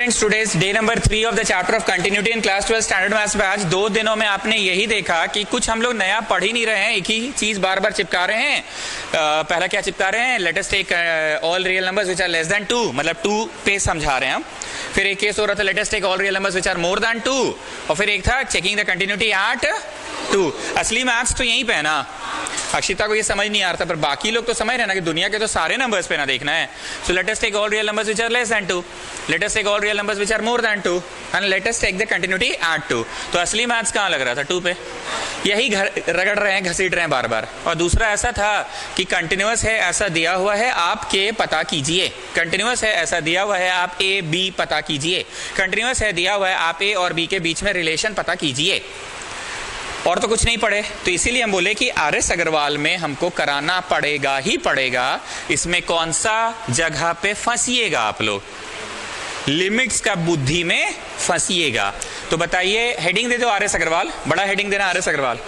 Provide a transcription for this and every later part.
Today's day number 3 of the chapter of continuity in class 12 standard maths batch. 2 दिनों में आपने यही देखा कि कुछ हम लोग नया पढ़ ही नहीं रहे हैं, एक ही चीज बार बार चिपका रहे हैं। पहला क्या चिपका रहे हैं, let us take all real numbers which are less than 2, मतलब 2 पे समझा रहे हैं हम। फिर एक केस हो रहा था let us take all real numbers which are more than 2, और फिर एक था चेकिंग द कंटिन्यूटी एट 2। असली मैथ्स तो यहीं पे है ना। अक्षिता को ये समझ नहीं आ रहा था, पर बाकी लोग तो समझ रहे ना कि दुनिया के तो सारे नंबर्स पे ना देखना है। So let us take all real numbers which are less than 2, let us take all real numbers which are more than 2 and let us take the continuity at 2। तो असली मैथ्स कहाँ लग रहा था, 2 पे। यही रगड़ रहे हैं, घसीट रहे हैं बार बार। और दूसरा ऐसा था कि कंटिन्यूअस है, ऐसा दिया हुआ है, आप के पता कीजिए। कंटिन्यूअस है, ऐसा दिया हुआ है, आप ए बी पता कीजिए। कंटिन्यूअस है, दिया हुआ है, आप ए और बी के बीच में रिलेशन पता कीजिए। और तो कुछ नहीं पढ़े, तो इसीलिए हम बोले कि आर.एस. अग्रवाल में हमको कराना पड़ेगा ही पड़ेगा। इसमें कौन सा जगह पे फंसिएगा आप लोग, लिमिट्स का बुद्धि में फंसिएगा। तो बताइए, हेडिंग दे दो आर.एस. अग्रवाल, बड़ा हेडिंग देना आर.एस. अग्रवाल।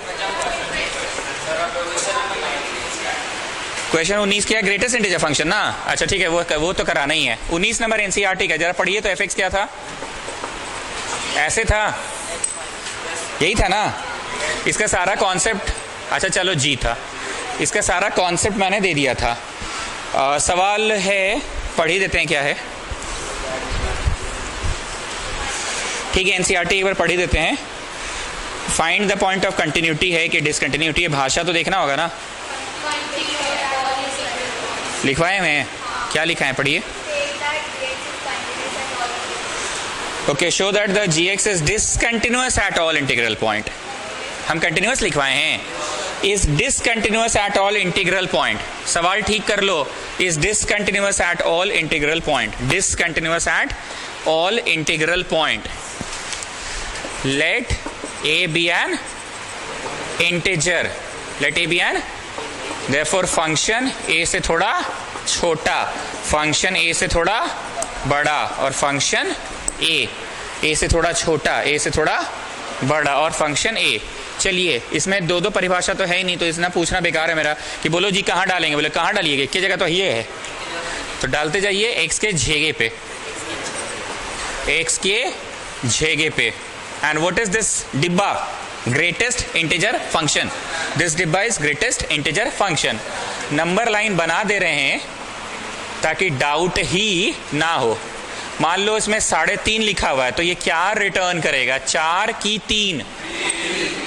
क्वेश्चन 19 क्या, ग्रेटेस्ट इंटीजर फंक्शन ना। अच्छा ठीक है, वो तो कराना ही है। 19 नंबर एनसीईआरटी का जरा पढ़िए तो। एफ क्या था, ऐसे था, यही था ना। इसका सारा कॉन्सेप्ट, अच्छा चलो जी था, इसका सारा कॉन्सेप्ट मैंने दे दिया था। सवाल है, पढ़ ही देते हैं क्या है। ठीक है, एनसीईआरटी एक बार पढ़ ही देते हैं। Find the point of continuity है कि डिसकंटिन्यूटी है, भाषा तो देखना होगा ना। लिखवाए हैं, क्या लिखा है, पढ़िए। Okay, show that the g x is discontinuous at all integral point. हम कंटिन्यूअस लिखवाए हैं, is discontinuous at all integral point. सवाल ठीक कर लो, is discontinuous at all integral point, discontinuous at all integral point. Let a be an integer, let a be an, therefore function a से थोड़ा छोटा, फंक्शन ए से थोड़ा बड़ा, और फंक्शन ए से थोड़ा छोटा, ए से थोड़ा बड़ा, और फंक्शन ए। चलिए, इसमें दो परिभाषा तो है ही नहीं, तो इतना पूछना बेकार है मेरा कि बोलो जी कहाँ डालेंगे। बोले कहाँ डालिएगा, एक की जगह तो ये है, तो डालते जाइए एक्स के जेगे पे, एक्स के जेगे पे। एंड व्हाट इज दिस डिब्बा, ग्रेटेस्ट इंटीजर फंक्शन। दिस डिब्बा is greatest integer function. Number line बना दे रहे हैं ताकि डाउट ही ना हो। मान लो इसमें 3.5 लिखा हुआ है, तो ये क्या रिटर्न करेगा, 4 की 3,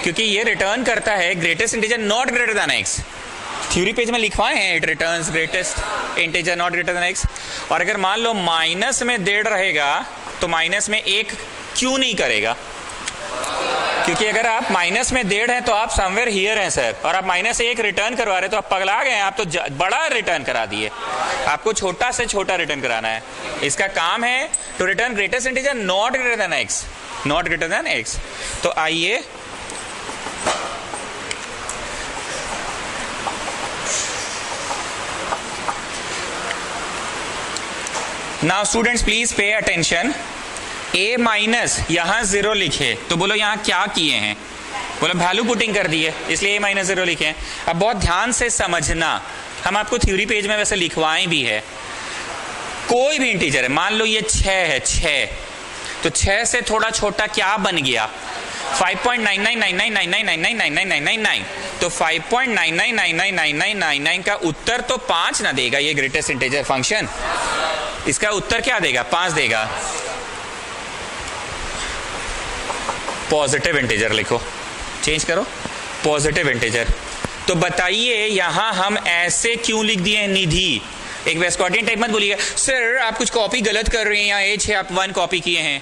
क्योंकि ये रिटर्न करता है greatest integer not greater than x. Theory page में लिखवाए हैं, it returns greatest integer not greater than x. और अगर मान लो माइनस में 1.5 रहेगा, तो माइनस में 1 क्यों नहीं करेगा, क्योंकि अगर आप माइनस में 1.5 है तो आप समवेयर हियर हैं सर, और आप -1 रिटर्न करवा रहे, तो आप पगला गए, आप तो बड़ा रिटर्न करा दिए। आपको छोटा से छोटा रिटर्न कराना है। इसका काम है to return greatest integer not greater than x, not greater than x. तो आइए now students please pay attention. A minus यहां 0 लिखे, तो बोलो यहां क्या किए हैं, बोलो वैल्यू पुटिंग कर दिए, इसलिए ए -0 लिखे हैं। अब बहुत ध्यान से समझना, हम आपको थ्योरी पेज में वैसे लिखवाएं भी है। कोई भी इंटीजर है, मान लो ये 6 है, 6, तो 6 से थोड़ा छोटा क्या बन गया, 5.999999999999। तो 5.99999999 का उत्तर तो 5 ना देगा ये ग्रेटेस्ट इंटीजर फंक्शन। इसका उत्तर क्या देगा, 5 देगा। पॉजिटिव इंटीजर लिखो, चेंज करो, पॉजिटिव इंटीजर। तो बताइए यहां हम ऐसे क्यों लिख दिए हैं, निधि। एक वेस्कॉटियन टाइप मत बोलिएगा, सर आप कुछ कॉपी गलत कर रहे हैं, यहाँ एच है, आप 1 कॉपी किए हैं।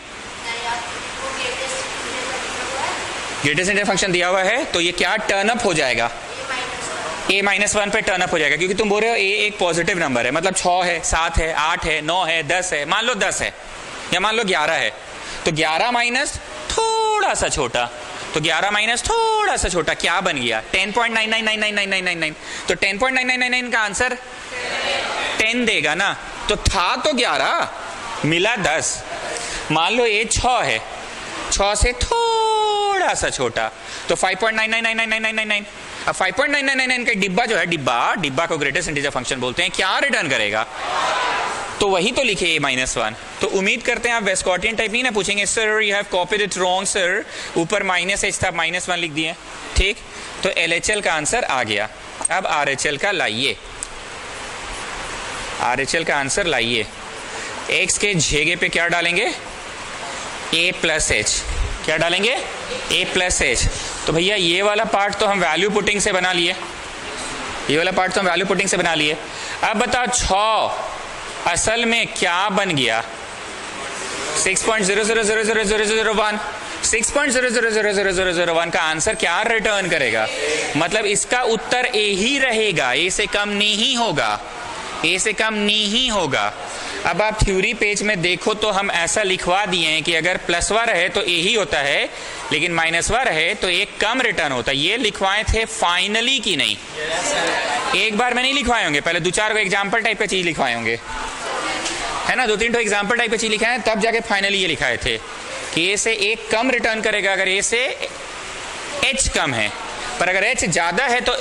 ग्रेटेस्ट इंटीजर फंक्शन दिया हुआ है, तो ये क्या टर्न अप हो जाएगा, a -1 पे टर्न अप हो जाएगा, क्योंकि तुम बोल रहे हो a एक पॉजिटिव नंबर है, मतलब 6 है, 7 है, 8 है, 9 है, 10 है। मान लो 10 है या मान लो 11 है, तो 11 माइनस थोड़ा सा छोटा, तो 11 माइनस थोड़ा सा छोटा क्या बन गया, 10.99999999। तो 10.9999 का आंसर 10 देगा ना। तो था तो 11, मिला 10। मान लो ये 6 है, 6 से थोड़ा सा छोटा, तो 5.99999999। अब 5.9999 का डिब्बा जो है, डिब्बा को ग्रेटेस्ट इंटीजर फंक्शन बोलते हैं, क्या रिटर्न करेगा, तो वही तो लिखे a-1। तो उम्मीद करते हैं आप वेस्कॉटियन टाइप नहीं ना पूछेंगे, sir you have copied it wrong sir, ऊपर -h था -1 लिख दिए। ठीक, तो LHL का आंसर आ गया। अब RHL का लाइए, RHL का आंसर लाइए। x के जगह पे क्या डालेंगे? a+h। क्या डालेंगे? a+h। तो भैया ये वाला पार्ट तो हम वैल्यू पुटिंग से बना लिए, ये वाला पार्ट तो हम वैल्यू पुटिंग से बना लिए। अब बताओ 6 असल में क्या बन गया? 6.000001। 6.000001 का आंसर क्या रिटर्न करेगा? मतलब इसका उत्तर ए ही रहेगा, ए से कम नहीं होगा, ए से कम नहीं होगा। अब आप थ्योरी पेज में देखो तो हम ऐसा लिखवा दिए हैं कि अगर +1 रहे तो ए ही होता है, लेकिन -1 रहे तो एक कम रिटर्न होता है। ये लिखवाए थे फाइनली की नहीं? एक बार में नहीं लिखवाए होंगे, पहले 2-4 को एग्जाम्पल टाइप का चीज लिखवाए होंगे, है ना? 2-3 एग्जाम्पल टाइप का चीज लिखाए तब जाके फाइनली ये लिखाए थे कि ए से एक कम रिटर्न करेगा अगर ए से h कम है, पर अगर h ज्यादा है तो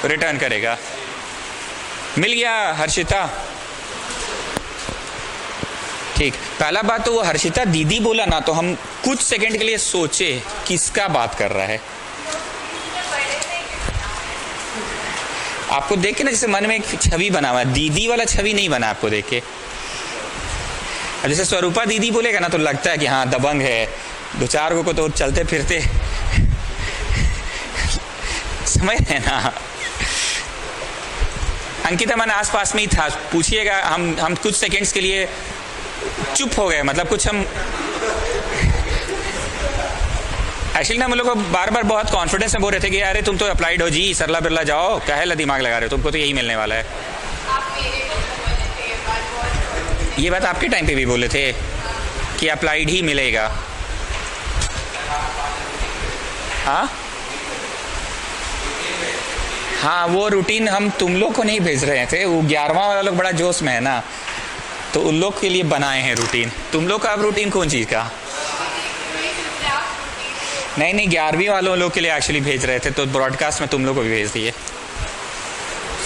रिटर्न करेगा। मिल गया हर्षिता? ठीक, पहला बात तो वो हर्षिता दीदी बोला ना, तो हम कुछ सेकंड के लिए सोचे किसका बात कर रहा है। आपको देख के ना जैसे मन में एक छवि बना हुआ, दीदी वाला छवि नहीं बना आपको देख के। अब जैसे स्वरूपा दीदी बोलेगा ना तो लगता है कि हाँ दबंग है, 2-4 को तो चलते फिरते समझ रहे ना। अंकिता मन आसपास में ही था, पूछिएगा। हम कुछ सेकंड्स के लिए चुप हो गए, मतलब कुछ हम एक्चुअली ना हम लोग को बार बार बहुत कॉन्फिडेंस में बोल रहे थे कि अरे तुम तो अप्लाइड हो जी, सरला बिरला जाओ, काहे दिमाग लगा रहे हो, तुमको तो यही मिलने वाला है। ये बात आपके टाइम पे भी बोले थे कि अप्लाइड ही मिलेगा। हाँ, वो रूटीन हम तुम लोग को नहीं भेज रहे थे, वो 11वां वाला लोग बड़ा जोश में है ना, तो उन लोग के लिए बनाए हैं रूटीन। तुम लोग का अब रूटीन कौन चीज का? नहीं 11वीं वालों लोग के लिए एक्चुअली भेज रहे थे, तो ब्रॉडकास्ट में तुम लोग को भी भेज दिए।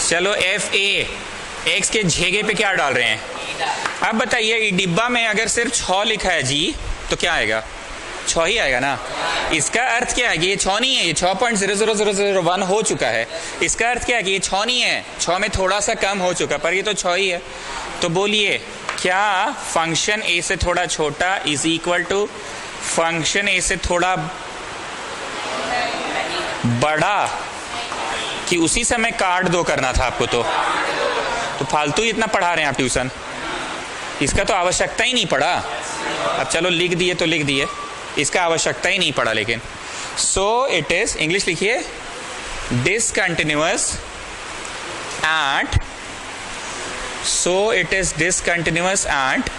चलो FA, x के जगह पे क्या डाल रहे हैं? अब बताइए डिब्बा में अगर सिर्फ 6 लिखा है जी तो क्या आएगा? 6 ही आएगा ना। इसका अर्थ क्या है कि ये 6 नहीं है, ये 6.00001 हो चुका है। इसका अर्थ क्या है कि ये 6 नहीं है, 6 में थोड़ा सा कम हो चुका, पर ये तो 6 ही है। तो बोलिए क्या फंक्शन a से थोड़ा छोटा is equal to function a से थोड़ा बड़ा? कि उसी समय काट दो करना था आपको, तो फालतू ही इतना पढ़ा रहे हैं आप ट्यूशन, इसका तो आवश्यकता ही नहीं पड़ा। अब चलो लिख दिए तो लिख दिए, इसका आवश्यकता ही नहीं पड़ा। लेकिन सो इट इज, इंग्लिश लिखिए, discontinuous at, so it is discontinuous at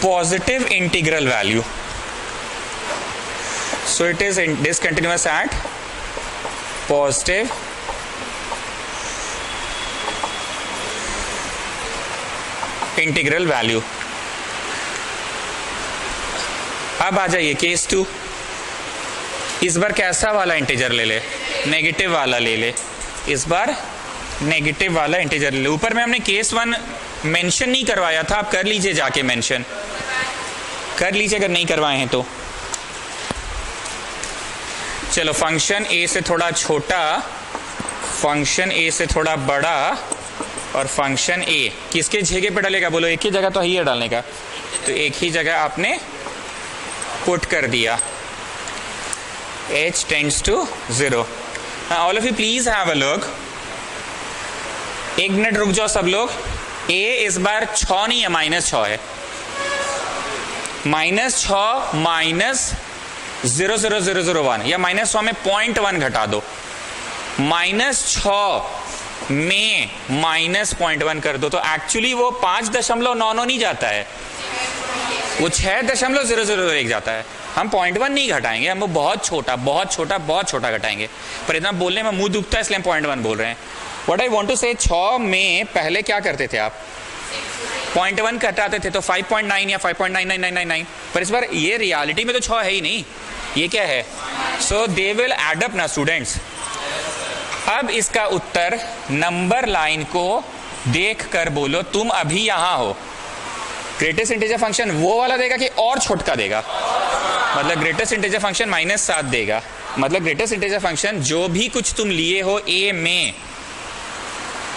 positive integral value. So it is discontinuous at positive integral value. अब आ जाइए केस 2। इस बार कैसा वाला इंटीजर ले ले? नेगेटिव वाला ले ले। इस बार नेगेटिव वाला इंटीजर ले ले। ऊपर में हमने केस 1 मेंशन नहीं करवाया था, आप कर लीजिए, जाके मेंशन कर लीजिए अगर नहीं करवाए हैं तो। चलो फंक्शन a से थोड़ा छोटा, फंक्शन a से थोड़ा बड़ा और फंक्शन a किसके जगह पे डालेगा? बोलो एक ही जगह तो ही है डालने का, तो एक ही जगह आपने पुट कर दिया। h tends to 0। All of you please have a look. 1 minute रुक जाओ सब लोग। a इस बार 6 नहीं है, -6 है। -6 माइनस 0.0001 या -6 में 0.1 घटा दो, -6 में -0.1 कर दो, तो एक्चुअली वो 5.99 नहीं जाता है, वो 6.001 जाता है। हम 0.1 नहीं घटाएंगे, हम वो बहुत छोटा बहुत छोटा बहुत छोटा घटाएंगे, पर इतना बोलने में मुंह दुखता है इसलिए हम 0.1 बोल रहे हैं। व्हाट आई वांट टू से, 6 में पहले क्या करते थे आप? 0.1 घटाते थे, तो 5.9 या 5.99999, पर इस बार ये रियलिटी में तो 6 है ही नहीं, ये क्या है? सो दे विल एड अप ना स्टूडेंट्स। अब इसका उत्तर नंबर लाइन को देख कर बोलो, तुम अभी यहां हो। ग्रेटेस्ट इंटीजर फंक्शन वो वाला देगा कि और छोटा देगा? मतलब ग्रेटेस्ट इंटीजर फंक्शन -7 देगा। मतलब ग्रेटेस्ट इंटीजर फंक्शन जो भी कुछ तुम लिए हो ए में,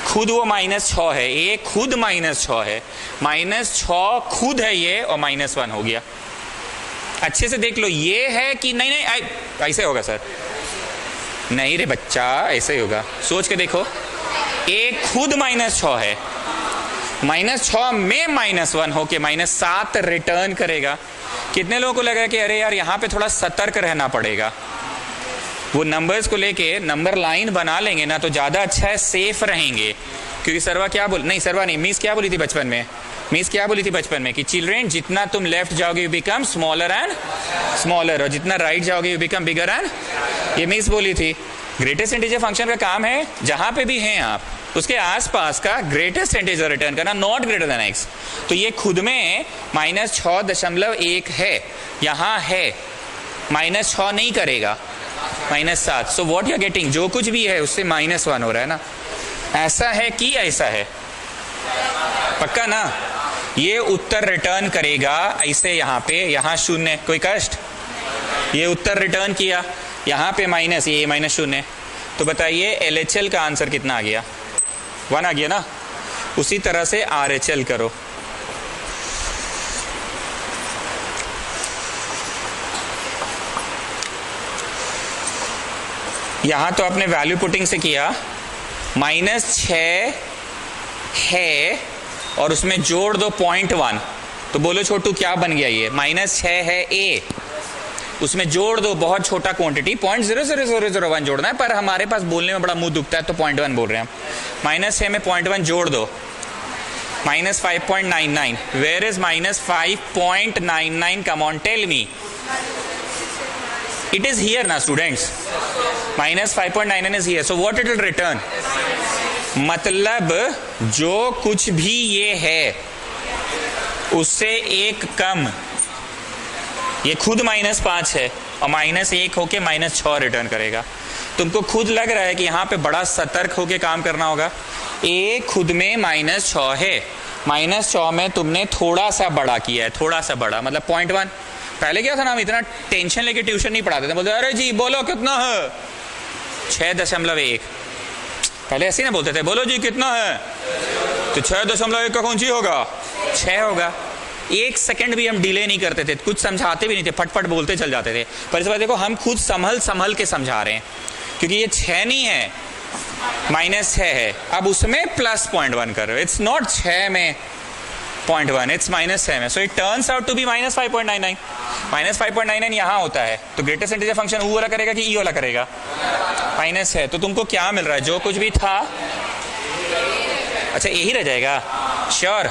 खुद वो -6 है। ए खुद -6 है, -6 खुद है ये, और -1 हो गया। अच्छे से देख लो, ये है कि नहीं? नहीं ऐसे होगा सर, नहीं रे बच्चा, ऐसे ही होगा। सोच के देखो, ए खुद -6 है, -6 में -1 होके -7 रिटर्न करेगा। कितने लोगों को लगा कि अरे यार यहाँ पे थोड़ा सतर्क रहना पड़ेगा, वो नंबर्स को लेके नंबर लाइन बना लेंगे ना तो ज्यादा अच्छा है, सेफ रहेंगे। क्योंकि सर्वा क्या बोल, नहीं सर्वा नहीं, मिस क्या बोली थी बचपन में? मिस क्या बोली थी बचपन में कि चिल्ड्रेन, जितना तुम लेफ्ट जाओगे you become smaller and smaller, और जितना राइट जाओगे यू बिकम बिगर एंड, ये मिस बोली थी। ग्रेटेस्ट इंटीजर फंक्शन का काम है जहां पे भी हैं आप, उसके आसपास का ग्रेटेस्ट इंटीजर रिटर्न करना, नॉट ग्रेटर देन x। तो ये खुद में -6.1 है, यहां है -6 नहीं करेगा, -7। So what you are getting, जो कुछ भी है उससे -1 हो रहा है ना। ऐसा है कि ऐसा है? पक्का ना? ये उत्तर रिटर्न करेगा ऐसे, यहाँ पे, यहाँ 0, कोई कष्ट? ये उत्तर रिटर्न किया, यहाँ पे माइनस, ये -0। तो बताइए LHL का आंसर कितना आ गया? 1 आ गया ना। उसी तरह से RHL करो। यहां तो आपने वैल्यू पुटिंग से किया, -6 है और उसमें जोड़ दो 0.1, तो बोलो छोटू क्या बन गया? ये -6 है A, उसमें जोड़ दो बहुत छोटा क्वांटिटी 0.00001 जोड़ना है, पर हमारे पास बोलने में बड़ा मुंह दुखता है तो 0.1 बोल रहे हैं हम। -6 में 0.1 जोड़ दो, -5.99। Where is -5.99? Come on tell me, it is here ना students, -5.99 is here. So what it will return? मतलब जो कुछ भी ये है उससे एक कम, ये खुद -5 है और -1 होके -6 रिटर्न करेगा। तुमको खुद लग रहा है कि यहाँ पे बड़ा सतर्क होके काम करना होगा। ए खुद में -6 है, -6 में तुमने थोड़ा सा बड़ा किया है, थोड़ा सा बड़ा मतलब 0.1। पहले क्या था ना, हम इतना टेंशन लेके ट्यूशन नहीं पढ़ाते थे, बोलते अरे जी बोलो कितना है, 6.1। पहले ऐसे ही ना बोलते थे, बोलो जी कितना है, तो 6.1 का कौन सी होगा? 6 होगा। 1 सेकंड भी हम डिले नहीं करते थे, कुछ समझाते भी नहीं थे, फटफट बोलते चल जाते थे। पर इस बार देखो हम खुद संभल के समझा रहे हैं, क्योंकि ये 6 नहीं है, -6 है। अब उसमें +0.1 कर रहे हो, इट्स नॉट 6 में 0.1, इट्स -6 में। So it turns out to be -5.99। -5.99 यहाँ होता है, तो ग्रेटेस्ट इंटीजर फंक्शन U वाला करेगा कि E वाला करेगा? माइनस है। तो तुमको क्या मिल रहा है? जो कुछ भी था, अच्छा यही रह जाएगा, श्योर?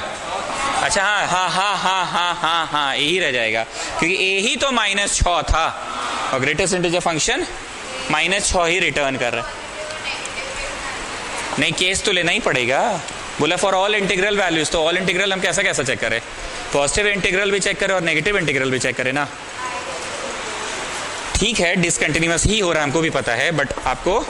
अच्छा हाँ, यही रह जाएगा, क्योंकि ए ही तो -6 था और ग्रेटेस्ट इंटीजर फंक्शन -6 ही रिटर्न कर रहा है। नहीं, केस तो लेना ही पड़ेगा। बोला फॉर ऑल इंटीग्रल वैल्यूज, तो ऑल इंटीग्रल हम कैसा चेक करें? पॉजिटिव इंटीग्रल भी चेक करें और नेगेटिव इंटीग्रल भी चेक करें ना। ठीक है, डिसकंटिन्यूअस ही हो रहा है, हमको भी पता है, बट आपको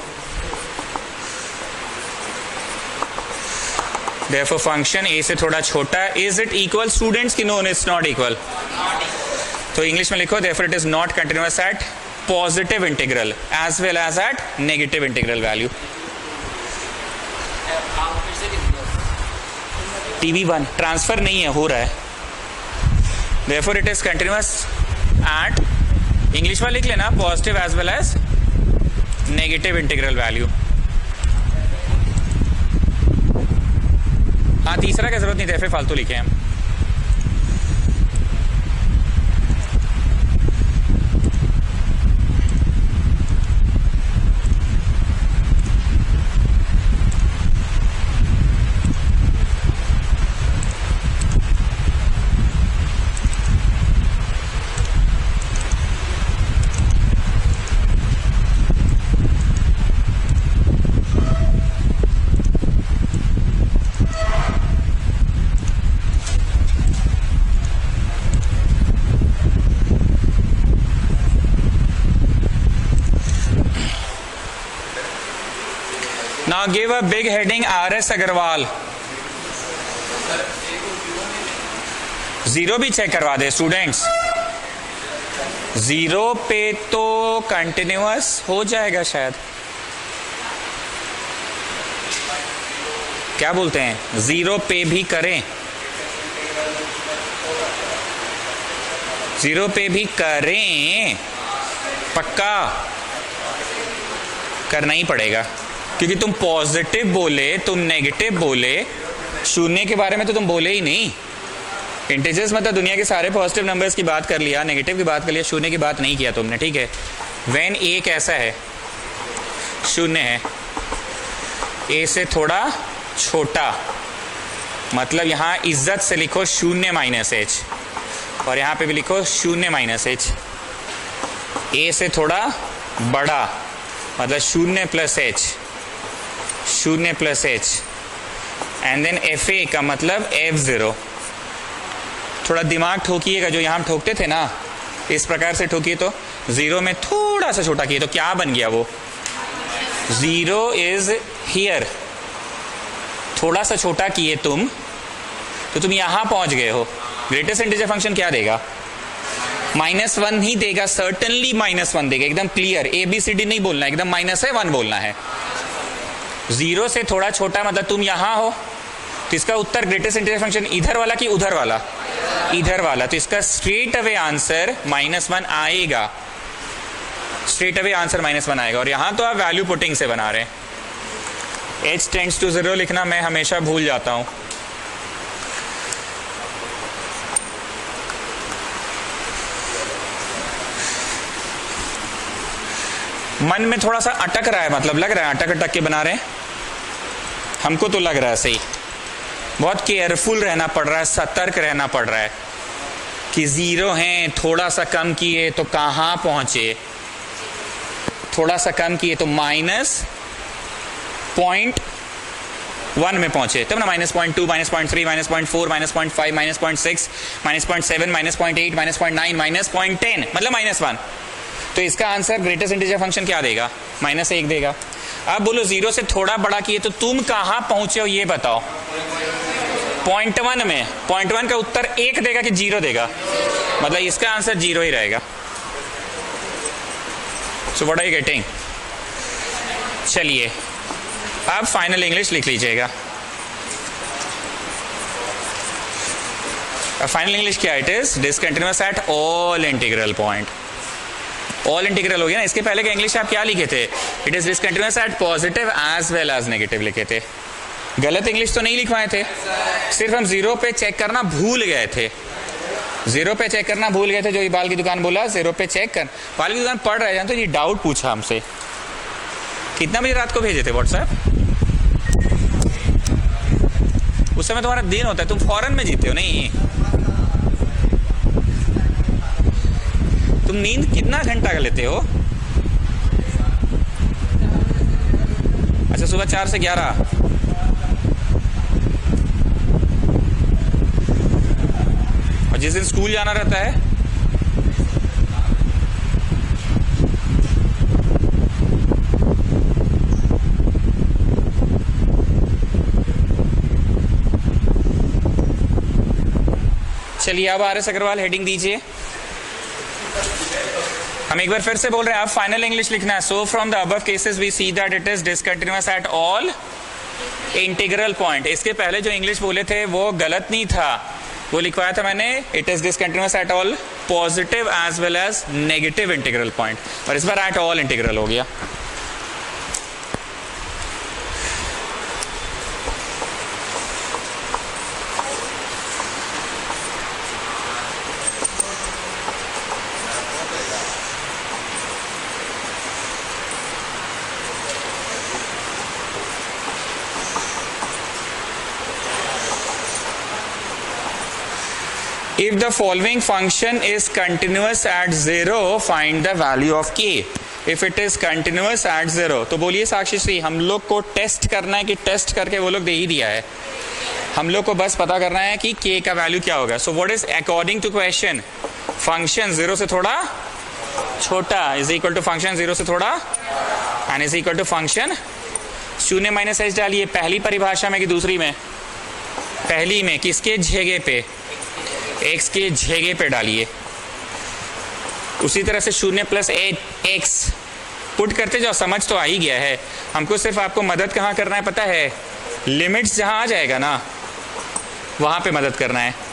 therefore फंक्शन ए से थोड़ा छोटा, इज इट इक्वल स्टूडेंट्स की नो, इट्स नॉट इक्वल। तो इंग्लिश में लिखो therefore it is not continuous at positive integral as well as at negative integral value। TV1 transfer नहीं है, हो रहा है, therefore it is continuous at, English में लिख लेना, positive as well as negative integral value. हाँ, तीसरा की जरूरत नहीं थे, फिर फालतू लिखे हम। Now give a big heading RS Agarwal. Zero भी चेक करवा दे स्टूडेंट्स। जीरो पे तो कंटिन्यूअस हो जाएगा शायद, क्या बोलते हैं? जीरो पे भी करें, जीरो पे भी करें, पक्का करना ही पड़ेगा क्योंकि तुम पॉजिटिव बोले, तुम नेगेटिव बोले, शून्य के बारे में तो तुम बोले ही नहीं। इंटीजर्स मतलब दुनिया के सारे पॉजिटिव नंबर्स की बात कर लिया, नेगेटिव की बात कर लिया, शून्य की बात नहीं किया तुमने, ठीक है। व्हेन ए कैसा है? शून्य है, ए से थोड़ा छोटा, मतलब यहां इज्जत से लिखो शून्य माइनस एच, और यहां पे भी लिखो शून्य माइनस एच। ए से थोड़ा बड़ा मतलब शून्य प्लस एच, शून्य plus h, and then f a का मतलब F0। थोड़ा दिमाग ठोकिएगा, जो यहां हम ठोकते थे ना, इस प्रकार से ठोकिए तो जीरो में थोड़ा सा छोटा किए तो क्या बन गया वो? Zero is here. थोड़ा सा छोटा किए तुम तो तुम यहां पहुंच गए हो। ग्रेटेस्ट इंटीजर फंक्शन क्या देगा? -1 ही देगा, सर्टेनली -1 देगा, एकदम क्लियर। ABCD नहीं बोलना, एकदम -1 बोलना है। जीरो से थोड़ा छोटा मतलब तुम यहां हो, तो इसका उत्तर ग्रेटेस्ट इंटीजर फंक्शन इधर वाला कि उधर वाला? इधर वाला। तो इसका स्ट्रेट अवे आंसर -1 आएगा, स्ट्रेट अवे आंसर -1 आएगा। और यहां तो आप वैल्यू पुटिंग से बना रहे हैं। h टेंड्स टू 0 लिखना मैं हमेशा भूल जाता हूं। मन में थोड़ा सा अटक रहा है, मतलब लग रहा है अटक अटक के बना रहे हैं, हमको तो लग रहा है सही। बहुत केयरफुल रहना पड़ रहा है, सतर्क रहना पड़ रहा है कि जीरो हैं, थोड़ा सा कम किए तो कहां पहुंचे, थोड़ा सा कम किए तो -0.1 में पहुंचे, तब ना -0.2, -0.3, -0.4, -0.5, -0.6, -0.7, -0.8, -0.9, -0.10 मतलब -1। तो इसका आंसर ग्रेटेस्ट इंटीजर फंक्शन क्या देगा? -1 देगा। अब बोलो जीरो से थोड़ा बड़ा किए तो तुम कहां पहुंचे हो ये बताओ? 0.1 में। 0.1 का उत्तर 1 देगा कि 0 देगा? मतलब इसका आंसर 0 ही रहेगा। So what are you getting? चलिए अब फाइनल इंग्लिश लिख लीजिएगा। फाइनल इंग्लिश क्या? It is discontinuous at all integral point. All integral हो गया ना। इसके पहले का इंग्लिश आप क्या लिखे थे? It is discontinuous at positive as well as negative लिखे थे। गलत इंग्लिश तो नहीं लिखवाए थे, सिर्फ हम जीरो पे चेक करना भूल गए थे। जीरो पे चेक करना भूल गए थे। जो इबाल की दुकान बोला जीरो पे चेक कर, इबाल की दुकान पढ़ रहे हैं तो ये डाउट पूछा हमसे। कितना बजे रात को भेजे थे व्हाट्सएप? उस समय तुम्हारा दिन होता है, तुम फॉरेन में जीते हो नहीं? तुम नींद कितना घंटा का लेते हो? अच्छा, सुबह 4 से 11। और जिस दिन स्कूल जाना रहता है चलिए अब RS अग्रवाल हेडिंग दीजिए। हम एक बार फिर से बोल रहे हैं, आप फाइनल इंग्लिश लिखना है। So from the above cases we see that it is discontinuous at all integral point. इसके पहले जो इंग्लिश बोले थे वो गलत नहीं था, वो लिखवाया था मैंने, it is discontinuous at all positive as well as negative integral point, और इस बार एट ऑल इंटीग्रल हो गया। If the following function is continuous at 0, find the value of k. If it is continuous at 0, तो बोलिए साक्षी श्री, हम लोग को test करना है कि टेस्ट करके वो लोग दे ही दिया है, हम लोग को बस पता करना है कि k का वैल्यू क्या होगा। So what is according to question? Function 0 से थोड़ा छोटा इज इक्वल टू फंक्शन 0 से थोड़ा and is equal to function शून्य माइनस एच डालिए, पहली परिभाषा में कि दूसरी में? पहली में। किसके जगह पे? एक्स के जगह पे डालिए। उसी तरह से शून्य प्लस एक्स पुट करते जाओ, समझ तो आ ही गया है। हमको सिर्फ आपको मदद कहाँ करना है पता है? लिमिट्स जहाँ आ जाएगा ना वहाँ पे मदद करना है।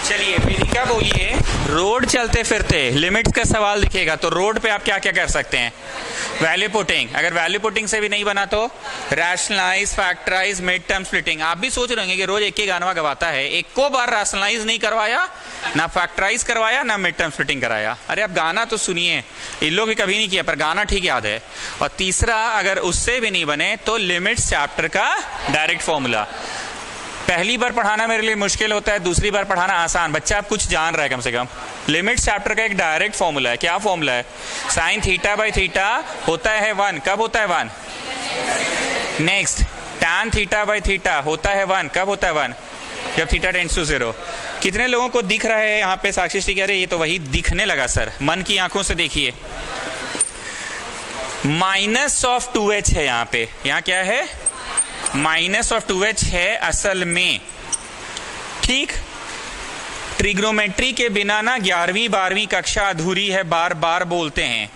चलिए विधिका बोलिए, रोड चलते फिरते लिमिट्स का सवाल दिखेगा तो रोड पे आप क्या क्या कर सकते हैं? Value putting. अगर वैल्यू पुटिंग से भी नहीं बना तो rationalise, factorise, mid term splitting. आप भी सोच रहे होंगे कि रोज एक ही गानवा गवाता है, एक को बार रैशनलाइज नहीं करवाया, ना फैक्टराइज करवाया, ना मिड टर्म स्प्लिटिंग कराया। अरे आप गाना तो सुनिए, इन लोग भी कभी नहीं किया पर गाना ठीक याद है। और तीसरा, अगर उससे भी नहीं बने तो लिमिट्स चैप्टर का डायरेक्ट फॉर्मूला। पहली बार पढ़ाना मेरे लिए मुश्किल होता है, दूसरी बार पढ़ाना आसान। बच्चा आप कुछ जान रहा है कम से कम। लिमिट चैप्टर का एक डायरेक्ट फॉर्मूला है। क्या फॉर्मूला है? साइन थीटा बाई थीटा होता है 1। कब होता है 1? Next, tan theta by theta होता है 1। कब होता है 1? जब थीटा टेंड्स टू 0। कितने लोगों को दिख रहा है यहाँ पे? साक्षी श्री कह रहे ये तो वही दिखने लगा सर, मन की आंखों से देखिए। माइनस ऑफ 2h है यहाँ पे। यहाँ क्या है? माइनस ऑफ 2h है असल में। ठीक, ट्रिग्नोमेट्री के बिना ना 11वीं 12वीं कक्षा अधूरी है, बार बार बोलते हैं।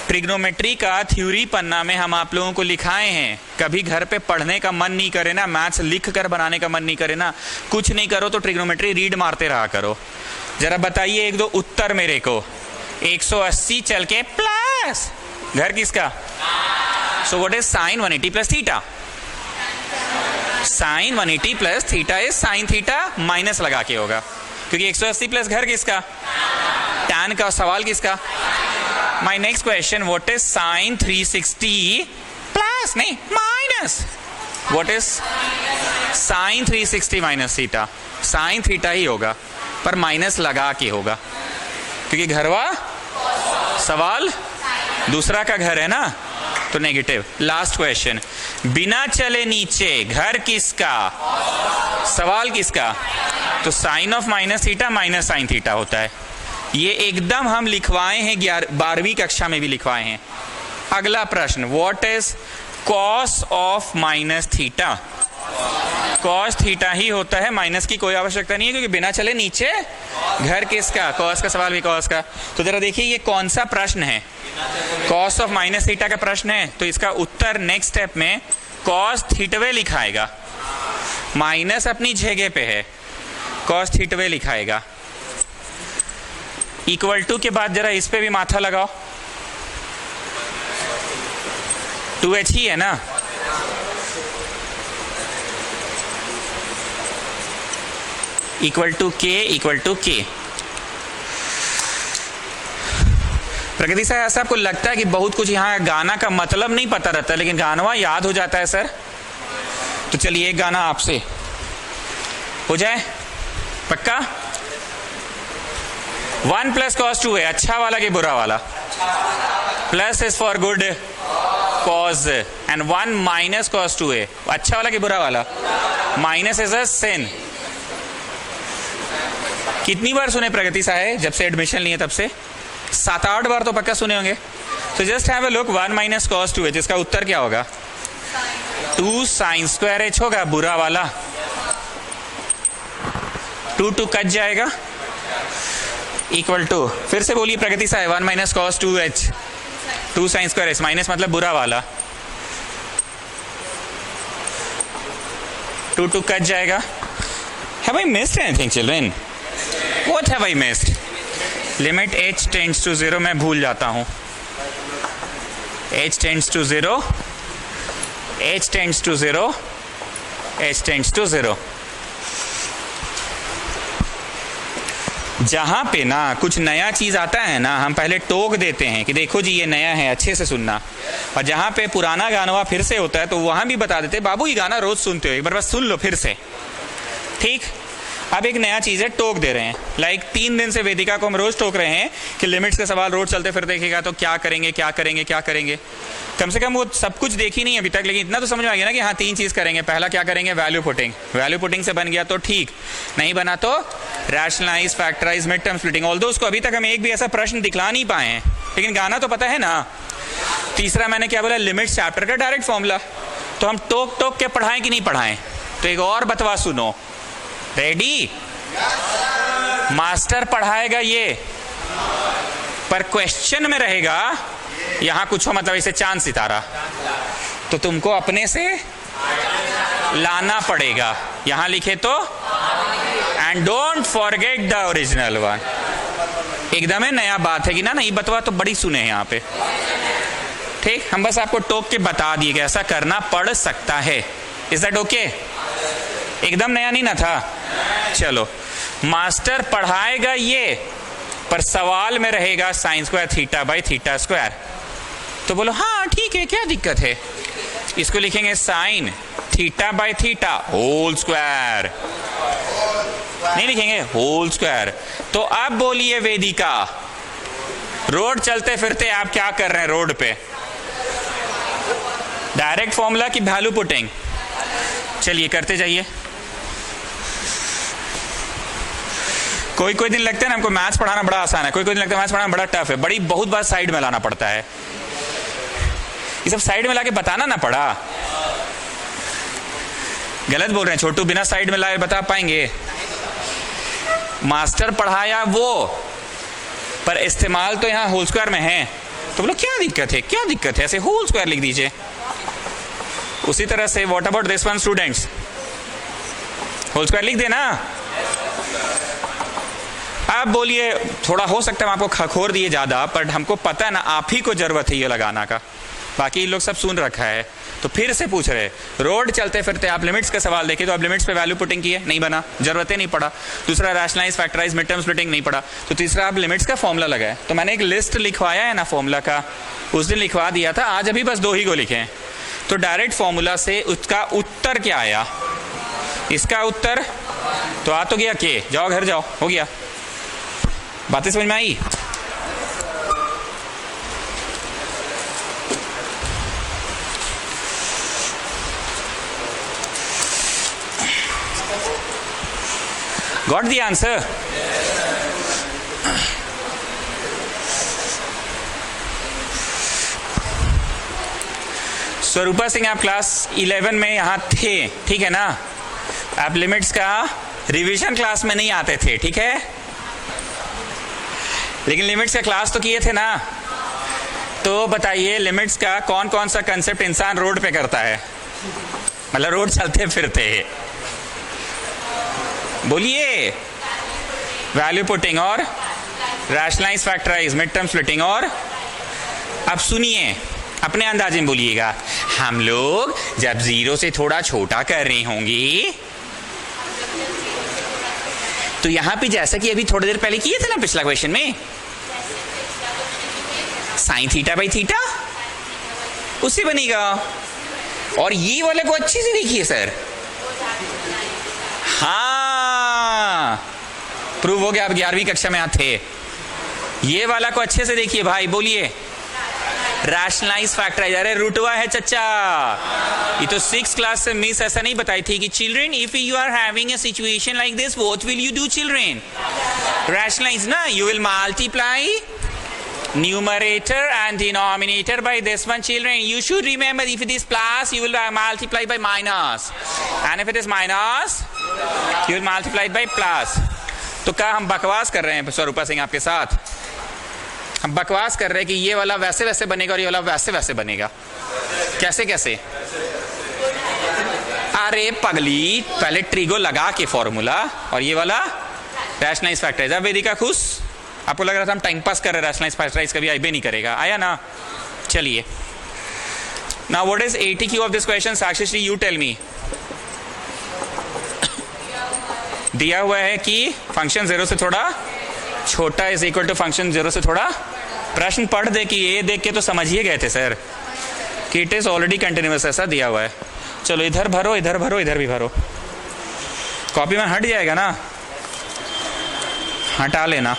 ट्रिग्नोमेट्री का थ्योरी पन्ना में हम आप लोगों को लिखाए हैं। कभी घर पे पढ़ने का मन नहीं करे ना, मैथ्स लिख कर बनाने का मन नहीं करे ना, कुछ नहीं करो तो ट्रिग्नोमेट्री रीड मारते रहा करो। जरा बताइए एक दो उत्तर मेरे को। 180 चल के प्लस घर किसका? So what is sin 180 plus theta? Sin 180 plus theta is sin theta minus लगा के होगा, क्योंकि 180 प्लस घर किसका? tan का। सवाल किसका? My next question, what is sin 360 plus नहीं minus? What is sin 360 minus theta? sin theta ही होगा पर माइनस लगा के होगा, क्योंकि घरवा सवाल दूसरा का घर है ना, तो नेगेटिव। लास्ट क्वेश्चन, बिना चले नीचे घर किसका? सवाल किसका? तो sine of minus theta minus sine theta होता है। ये एकदम हम लिखवाए हैं, 12वीं कक्षा में भी लिखवाए हैं। अगला प्रश्न, what is cos of minus theta? Cos theta ही होता है, माइनस की कोई आवश्यकता नहीं है, क्योंकि बिना चले नीचे घर किसका? कॉस का। सवाल भी कॉस का। तो जरा देखिए ये कौन सा प्रश्न है? कॉस ऑफ माइनस थीटा का प्रश्न है, तो इसका उत्तर नेक्स्ट स्टेप में कॉस थीटवे लिखाएगा। माइनस अपनी जगह पे है, कॉस थीटवे लिखाएगा। इक्वल टू के बाद जरा इस पे भी माथा लगाओ। 2h ही है ना, इक्वल टू के। प्रगति सर, ऐसा आपको लगता है कि बहुत कुछ यहाँ गाना का मतलब नहीं पता रहता लेकिन गानवा याद हो जाता है सर? तो चलिए एक गाना आपसे हो जाए, पक्का? 1 + cos 2 है, अच्छा वाला कि बुरा वाला? Plus is for good cause and 1 - cos 2 है, अच्छा वाला कि बुरा वाला? माइनस इज अ सिन। कितनी बार सुने प्रगति साहब जब से एडमिशन लिए? तब से 7-8 बार तो पक्का सुने होंगे। तो just have a look, 1 - cos 2 है, जिसका उत्तर क्या होगा? 2 sin² h होगा, बुरा वाला। 2 कट जाएगा, इक्वल टू, फिर से बोलिए प्रगति साहब, 1 - cos 2h, 2 sin² h, minus मतलब बुरा वाला। 2 कट जाएगा। Have I missed anything, children? What have I missed? Limit h tends to 0 मैं भूल जाता हूं। h tends to 0, h tends to 0, h tends to 0। जहां पे ना कुछ नया चीज आता है ना, हम पहले टोक देते हैं कि देखो जी ये नया है, अच्छे से सुनना। और जहां पे पुराना गाना फिर से होता है तो वहां भी बता देते बाबू ये गाना रोज सुनते हो, एक बार बस सुन लो फिर से, ठीक? अब एक नया चीज है, टोक दे रहे हैं। लाइक 3 दिन से वेदिका को हम रोज टोक रहे हैं कि लिमिट्स का सवाल रोज चलते फिर देखेगा तो क्या करेंगे क्या करेंगे क्या करेंगे। कम से कम वो सब कुछ देखी नहीं अभी तक, लेकिन इतना तो समझ में आ गया ना कि हाँ 3 चीज करेंगे। पहला क्या करेंगे? Value putting. वैल्यू पुटिंग से बन गया तो ठीक, नहीं बना तो rationalise, factorise, mid term splitting. Although उसको अभी तक हम एक भी ऐसा प्रश्न दिखला नहीं पाए हैं, लेकिन गाना तो पता है ना। तीसरा मैंने क्या बोला? लिमिट्स चैप्टर का डायरेक्ट फॉर्मूला। तो हम टोक टोक के पढ़ाएं कि नहीं पढ़ाएं? तो एक और बतवा सुनो, रेडी? मास्टर पढ़ाएगा ये, पर क्वेश्चन में रहेगा यहां कुछ हो, मतलब इसे चांद सितारा, तो तुमको अपने से लाना पड़ेगा। यहां लिखे तो and don't forget the original one. एकदम नया बात है कि ना, ये बतवा तो बड़ी सुने हैं यहाँ पे, ठीक? हम बस आपको टोक के बता दिए कि ऐसा करना पड़ सकता है। Is that okay? एकदम नया नहीं ना था। चलो, मास्टर पढ़ाएगा ये, पर सवाल में रहेगा sin² θ/θ²। तो बोलो हाँ ठीक है, क्या दिक्कत है? इसको लिखेंगे sin θ/θ होल स्क्वायर, नहीं लिखेंगे होल स्क्वायर। तो अब बोलिए वेदिका, रोड चलते फिरते आप क्या कर रहे हैं रोड पे? डायरेक्ट फॉर्मूला की वैल्यू पुटिंग? चलिए करते जाइए। कोई कोई दिन लगता है ना हमको मैथ्स पढ़ाना बड़ा आसान है, कोई कोई दिन लगता है मैथ्स पढ़ाना बड़ा टफ है, बहुत बार साइड में लाना पड़ता है। ये सब साइड में लाके बताना ना पड़ा। गलत बोल रहे हैं छोटू, बिना साइड में लाए बता पाएंगे? मास्टर पढ़ाया वो, पर इस्तेमाल तो यहाँ होल स्क्वायर में है। तो बोलो क्या दिक्कत है, क्या दिक्कत है? ऐसे होल स्क्वायर लिख दीजिए। उसी तरह से what about this one students? Whole square लिख देना। अब बोलिए, थोड़ा हो सकता है हम आपको खखोर दिए ज्यादा, पर हमको पता है ना आप ही को जरूरत है ये लगाना का, बाकी लोग सब सुन रखा है। तो फिर से पूछ रहे, रोड चलते फिरते आप लिमिट्स का सवाल देखे तो आप लिमिट्स पे वैल्यू पुटिंग किए, नहीं बना, जरूरत नहीं पड़ा। दूसरा rationalise, factorise, mid term splitting, नहीं पड़ा। तो तीसरा आप लिमिट्स का फॉर्मूला लगाए। तो मैंने एक लिस्ट लिखवाया है ना फॉर्मूला का, उस दिन लिखवा दिया था, आज अभी बस 2 ही को लिखे। तो डायरेक्ट फॉर्मूला से उसका उत्तर क्या आया? इसका उत्तर तो आ तो गया के, जाओ घर जाओ, हो गया। बातें समझ में आई? Got the answer? स्वरूपा सिंह, आप क्लास 11 में यहाँ थे, ठीक है ना? आप लिमिट्स का रिवीजन क्लास में नहीं आते थे, ठीक है? लेकिन लिमिट्स का क्लास तो किए थे ना। तो बताइए लिमिट्स का कौन कौन सा कंसेप्ट इंसान रोड पे करता है, मतलब रोड चलते फिरते? बोलिए। वैल्यू पुटिंग और rationalise, factorise, mid term splitting. और अब सुनिए, अपने अंदाजे में बोलिएगा, हम लोग जब 0 से थोड़ा छोटा कर रहे होंगे तो यहां पे जैसा कि अभी थोड़ी देर पहले किए थे ना पिछला क्वेश्चन में, साइन थीटा बाई थीटा उससे बनेगा। और ये वाले को अच्छे से देखिए सर, हाँ प्रूव हो गया, आप 11वीं कक्षा में आते। ये वाला को अच्छे से देखिए भाई, बोलिए रैशनलाइज फैक्टराइज। अरे रुटवा है चच्चा, ये तो 6th क्लास से मिस ऐसा नहीं बताई थी कि children if you are having a situation like this what will you do children, rationalize ना, you will multiply numerator and denominator by this one. Children, you should remember, if it is plus you will multiply by minus, and if it is minus you will multiply by plus. तो क्या हम बकवास कर रहे हैं स्वरूपा सिंह आपके साथ? हम बकवास कर रहे हैं कि ये वाला वैसे वैसे बनेगा और ये वाला वैसे वैसे बनेगा। कैसे कैसे? अरे पगली, पहले ट्रिगो लगा के फॉर्मूला, और ये वाला रैशनलाइज फैक्टराइज। अब वेदिका खुश, आपको लग रहा था हम टाइम पास कर रहे हैं, रैशनलाइज फैक्टराइज कभी आईबे नहीं करेगा, आया ना? चलिए, now what is ATQ of this question? Sakshi you tell me. दिया हुआ है कि फंक्शन 0 से थोड़ा छोटा इज इक्वल टू फंक्शन 0 से थोड़ा, प्रश्न पढ़ दे कि ये देख के तो समझिए गए थे सर कि इट इज ऑलरेडी कंटिन्यूअस, ऐसा दिया हुआ है। चलो इधर भरो, इधर भरो, इधर भी भरो, कॉपी में हट जाएगा ना, हटा लेना।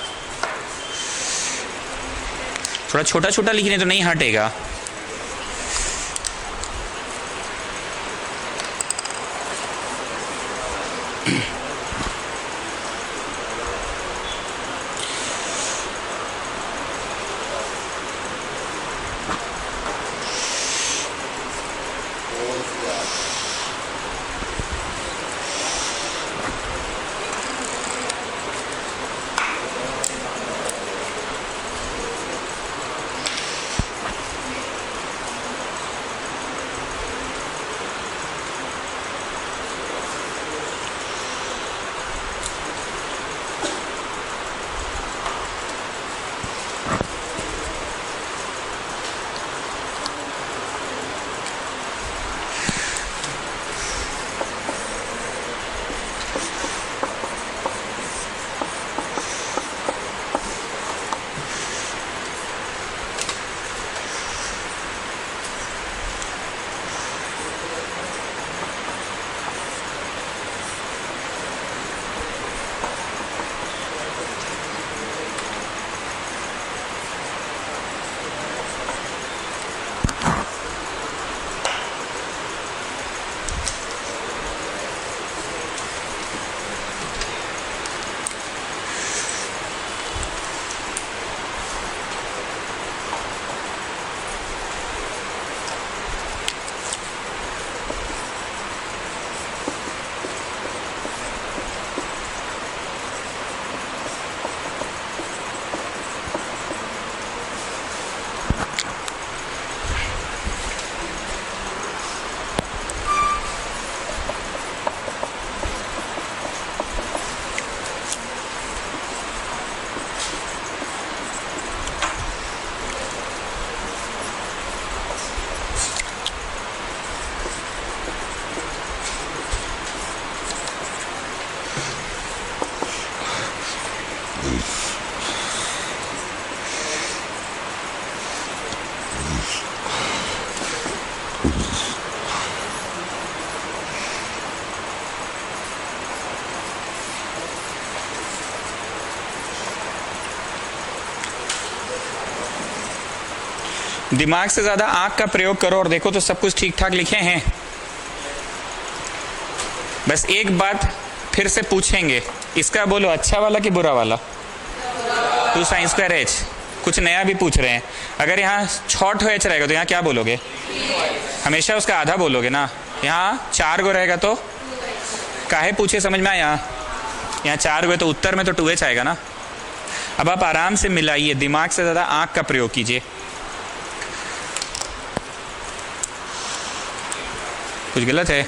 थोड़ा छोटा छोटा लिखने तो नहीं हटेगा। दिमाग से ज्यादा आंख का प्रयोग करो और देखो तो सब कुछ ठीक ठाक लिखे हैं। बस एक बात फिर से पूछेंगे, इसका बोलो अच्छा वाला कि बुरा वाला? 2 sin square h। कुछ नया भी पूछ रहे हैं। अगर यहाँ शॉर्ट हो h रहेगा तो यहाँ क्या बोलोगे? हमेशा उसका आधा बोलोगे ना। यहाँ 4 गो रहेगा तो काहे पूछे, समझ में आया? यहाँ 4 गो तो उत्तर में तो 2h आएगा ना। अब आप आराम से मिलाइए, दिमाग से ज्यादा आंख का प्रयोग कीजिए। कुछ गलत है?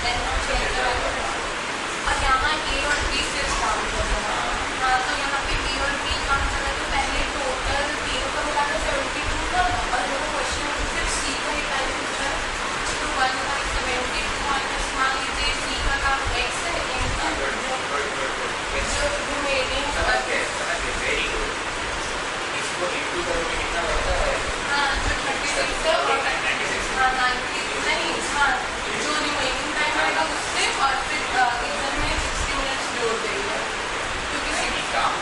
देन हम चेंज करेंगे और यहाँ ए और बी फिर काम कर रहा है। हाँ तो यहाँ पे ए और बी काम कर रहे तो पहले टोटल तीनों का मिला कर 72 था और जो क्वेश्चन है फिर सी का ही टाइप पूछा है तो 1/72 माइनस मान लीजिए सी का काम एक्स है एन का जो रिमेनिंग वेरी गुड। इसको इंटू करोगे कितना बनता है? हाँ जो 36 है और हाँ 90 नहीं हाँ जो रिमेनिंग टाइम आएगा उससे और फिर इधर में 60 मिनट्स जोड़ देंगे क्योंकि काम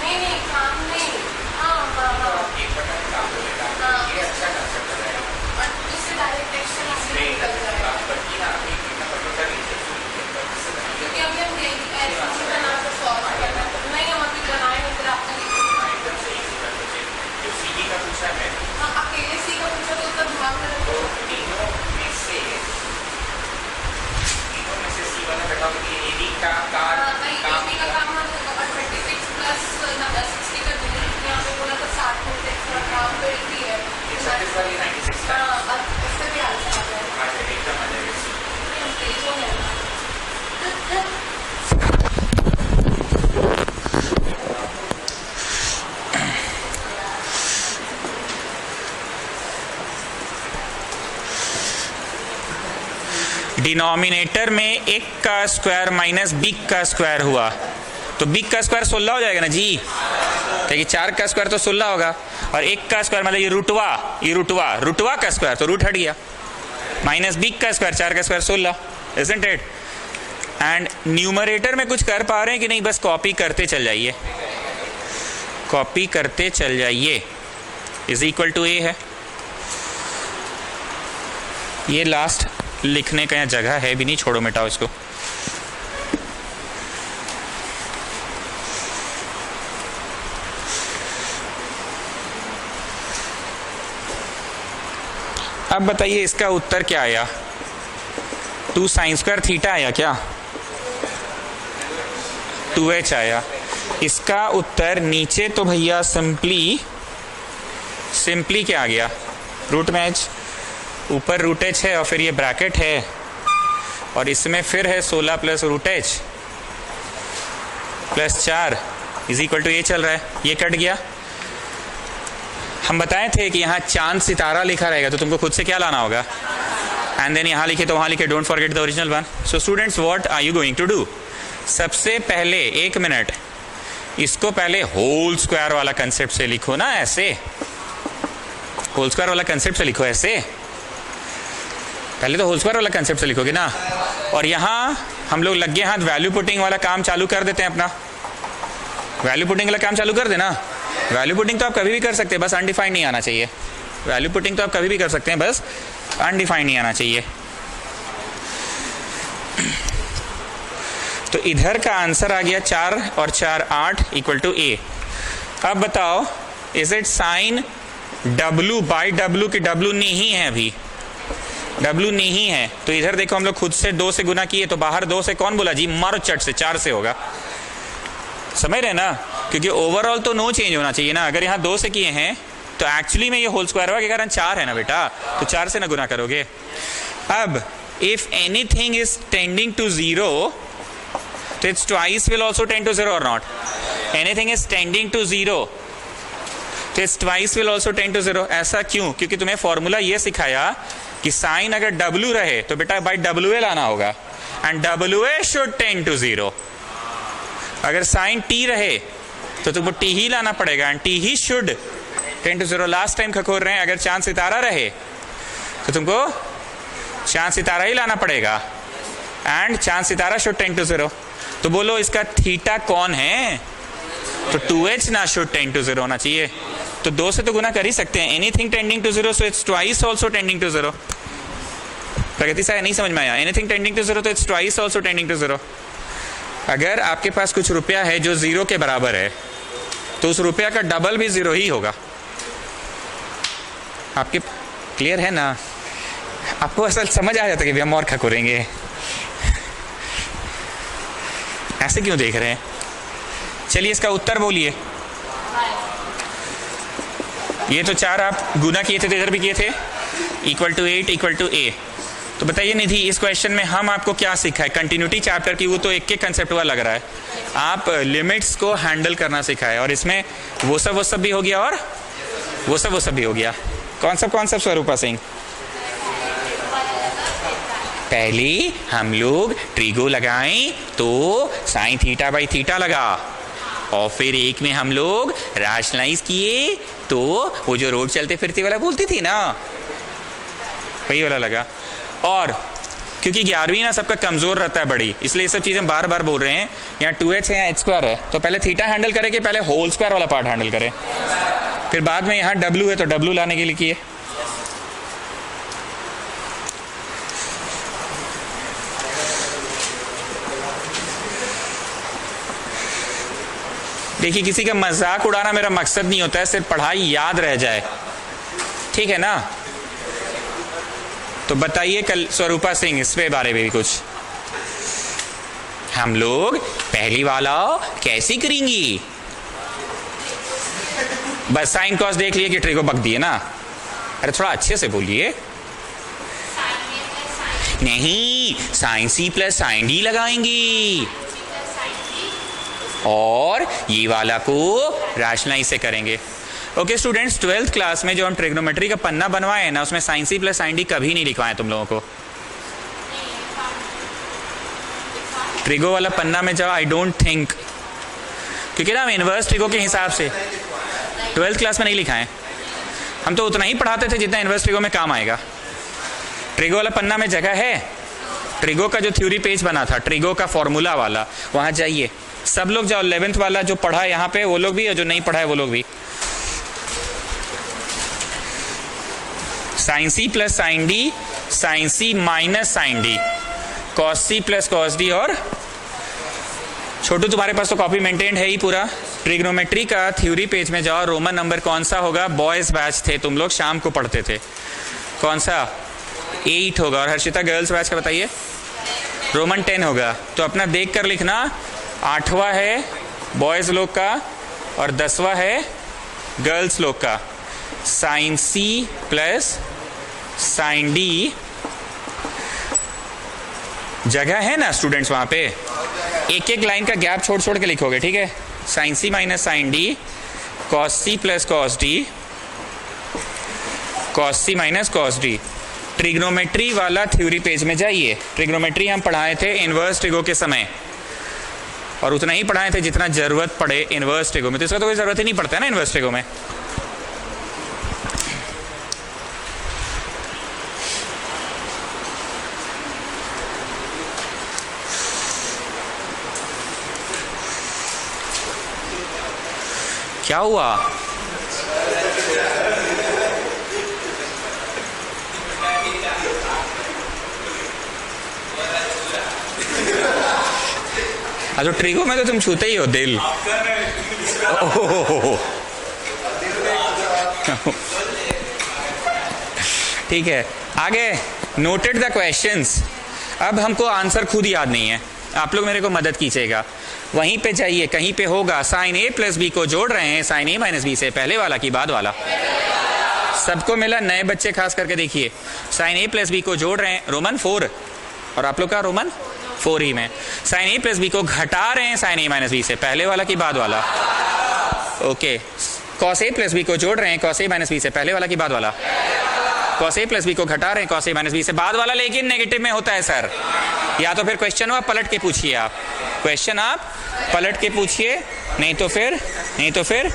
नहीं काम नहीं हाँ हाँ हाँ एक बटन काम होगा। हाँ। ये अच्छा कंसेप्ट है और इससे डायरेक्ट एक्शन इससे निकल जाएगा क्योंकि अभी हम ऐसे बना कर सॉल्व करना नहीं हम अभी बनाए नहीं फिर आपने हाँ अकेले सी का पूछा तो उसका दिमाग में रखो तीनों में से सी वाला बेटा का हाँ नहीं एबी का काम मत होगा और 26 प्लस 60 का दूरी यहाँ पे बोला तो 60 में से एक्स्ट्रा काम तो एक ही है हाँ और इससे भी आंसर आ जाएगा हम तेज हो गए ना डिनोमिनेटर में एक का स्क्वायर माइनस बिग का स्क्वायर हुआ तो बिग का स्क्वायर 16 हो जाएगा ना जी, क्योंकि 4 का स्क्वायर तो 16 होगा और एक का स्क्वायर मतलब ये रुटवा का स्क्वायर तो रूट हट गया माइनस बिग का स्क्वायर 4 का square 16 isn't it. And numerator में कुछ कर पा रहे हैं कि नहीं? बस कॉपी करते चल जाइए इज इक्वल टू ए है। ये लास्ट लिखने का यहाँ जगह है भी नहीं, छोड़ो मिटाओ इसको। अब बताइए इसका उत्तर क्या आया? 2 sin स्क्वायर थीटा आया क्या? 2h आया। इसका उत्तर नीचे तो भैया सिंपली क्या आ गया? रूट में h, ऊपर रूट h है और फिर ये ब्रैकेट है और इसमें फिर है 16 plus root h plus 4 is equal to ये चल रहा है, ये कट गया। हम बताए थे कि यहाँ चांद सितारा लिखा रहेगा तो तुमको खुद से क्या लाना होगा, एंड देन यहाँ लिखे तो वहाँ लिखे, don't forget the original one. So students what are you going to do? सबसे पहले 1 मिनट इसको पहले होल स्क्वायर वाला कंसेप्ट से लिखो ना, ऐसे होल स्क्वायर वाला कंसेप्ट से लिखो, ऐसे पहले तो होल स्क्वायर वाला कंसेप्ट से लिखोगे ना। और यहाँ हम लोग लग गए हाथ वैल्यू पुटिंग वाला काम चालू कर देते हैं अपना। वैल्यू पुटिंग वाला काम चालू कर देना। वैल्यू पुटिंग तो आप कभी भी कर सकते हैं, बस अनडिफाइंड नहीं आना चाहिए। वैल्यू पुटिंग तो आप कभी भी कर सकते हैं, बस अनडिफाइंड नहीं आना चाहिए। तो इधर का आंसर आ गया 4 और 4 8 इक्वल टू ए। अब बताओ is it sine W by W की W नहीं है, अभी W नहीं है तो इधर देखो हम लोग खुद से 2 से गुना किए तो बाहर 2 से कौन बोला जी? मारो चट से 4 से होगा, समझ रहे ना? क्योंकि ओवरऑल तो नो चेंज होना चाहिए ना। अगर यहाँ 2 से किए हैं तो एक्चुअली में ये होल स्क्वायर हुआ के कारण 4 है ना बेटा, तो 4 से ना गुना करोगे। अब if anything is tending to 0 तो it's twice will also tend to 0 और not? Anything is tending to 0 तो it's twice will also tend to 0। ऐसा क्यों? क्योंकि तुम्हें फॉर्मूला ये सिखाया कि साइन अगर W रहे तो बेटा बाई WA लाना होगा, and WA should tend to 0। अगर साइन T रहे तो तुमको T ही लाना पड़ेगा, एंड T ही should tend to 0। Last time खखोर रहे हैं, अगर चांद सितारा रहे तो तुमको चांद सितारा ही लाना पड़ेगा, एंड चांद सितारा शुड टेंड टू 0। तो बोलो इसका थीटा कौन है? तो 2h ना शुड टेंड टू 0 होना चाहिए। तो 2 से तो गुना कर ही सकते हैं। Anything tending to 0 so it's twice also tending to 0। Pragati साहब नहीं समझ में आया? एनीथिंग टेंडिंग टू 0 तो it's twice also tending to 0। अगर आपके पास कुछ रुपया है जो 0 के बराबर है तो उस रुपया का डबल भी 0 ही होगा। आपके क्लियर है ना? आपको असल समझ आ जाता है कि हम और खकोरेंगे, ऐसे क्यों देख रहे हैं? चलिए इसका उत्तर बोलिए। ये तो 4 आप गुना किए थे तो इधर भी किए थे, इक्वल टू 8 इक्वल टू ए। तो बताइए निधि, इस क्वेश्चन में हम आपको क्या सीखा है? कंटिन्यूटी चैप्टर की वो तो एक कंसेप्ट हुआ लग रहा है, आप लिमिट्स को हैंडल करना सीखा है, और इसमें वो सब भी हो गया और वो सब भी हो गया। कौन सब स्वरूपा सिंह? पहले हम लोग ट्रिगो लगाएं तो साइन थीटा बाई थीटा लगा, और फिर एक में हम लोग रैशनलाइज किए तो वो जो रोड चलते फिरते वाला बोलती थी ना, वही वाला लगा। और क्योंकि 11वीं ना सबका कमजोर रहता है बड़ी, इसलिए ये सब चीजें बार बार बोल रहे हैं। यहाँ 2h है, यहाँ h² है, तो पहले थीटा हैंडल करें कि पहले होल स्क्वायर वाला पार्ट हैंडल करें, फिर बाद में यहाँ w है तो w लाने के लिए किए। देखिए, किसी का मजाक उड़ाना मेरा मकसद नहीं होता है, सिर्फ पढ़ाई याद रह जाए, ठीक है ना? तो बताइए कल स्वरूपा सिंह इस पे बारे में भी कुछ। हम लोग पहली वाला कैसे करेंगी? बस साइन कॉस देख लिए कि ट्रिगो बक दिए ना। अरे थोड़ा अच्छे से बोलिए। नहीं, साइन सी प्लस साइन डी लगाएंगी और ये वाला को रैशनलाइज से करेंगे। ओके स्टूडेंट्स, 12th क्लास में जो हम ट्रिग्नोमेट्री का पन्ना बनवाए ना, उसमें साइन सी प्लस साइन डी कभी नहीं लिखवाए तुम लोगों को। ट्रिगो वाला पन्ना में जाओ, आई डोंट थिंक, क्योंकि ना हम इनवर्स ट्रिगो के हिसाब से 12th क्लास में नहीं लिखाएं। हम तो उतना ही पढ़ाते थे जितना इनवर्स ट्रिगो में काम आएगा। ट्रिगो वाला पन्ना में जगह है, ट्रिगो का जो थ्योरी पेज बना था ट्रिगो का फॉर्मूला वाला, वहां जाइए सब लोग जाओ। 11th वाला जो पढ़ा है यहाँ पे वो लोग भी, और जो नहीं पढ़ा है वो लोग भी। साइन सी plus sine d, sine c minus sine d, cos c plus cos d. और छोटू तुम्हारे पास तो कॉपी मेंटेन्ड है ही पूरा। ट्रिग्नोमेट्री का थ्योरी पेज में जाओ, रोमन नंबर कौन सा होगा? बॉयज बैच थे तुम लोग, शाम को पढ़ते थे, कौन सा? 8 होगा। और हर्षिता गर्ल्स बैच का बताइए? रोमन 10 होगा। तो अपना देख कर लिखना, 8वां है बॉयज लोग का और 10वां है गर्ल्स लोग का। साइन सी प्लस साइन डी, जगह है ना स्टूडेंट्स वहां पे? एक एक लाइन का गैप छोड़ छोड़ के लिखोगे, ठीक है? Sine c minus sine d, cos c plus cos d, cos c minus cos d. Trigonometry वाला थ्योरी पेज में जाइए। ट्रिग्नोमेट्री हम पढ़ाए थे इनवर्स ट्रिगो के समय, और उतना ही पढ़ाए थे जितना जरूरत पड़े इनवर्स ट्रिगो में। तो इसका तो कोई जरूरत ही नहीं पड़ता है ना इनवर्स ट्रिगो में। क्या हुआ? तो ट्रिगो में तो तुम छूते ही हो दिल। ठीक है, आगे नोटेड द क्वेश्चंस। अब हमको आंसर खुद याद नहीं है, आप लोग मेरे को मदद कीजिएगा। वहीं पे जाइए, कहीं पे होगा साइन ए प्लस बी को जोड़ रहे हैं साइन ए माइनस बी से, पहले वाला की बाद वाला? सबको मिला? नए बच्चे खास करके देखिए, साइन ए प्लस बी को जोड़ रहे हैं, रोमन 4, और आप लोग का रोमन 4 ही में। साइन ए प्लस बी को घटा रहे हैं साइन ए माइनस बी से, पहले वाला की बाद वाला? Okay. Cos A plus B को जोड़ रहे हैं कॉस ए माइनस बी से, पहले वाला की बाद वाला? कॉस ए प्लस बी को घटा रहे हैं कॉस ए माइनस बी से, बाद वाला, लेकिन नेगेटिव में होता है सर। या तो फिर क्वेश्चन आप पलट के पूछिए, आप क्वेश्चन आप पलट के पूछिए, नहीं तो फिर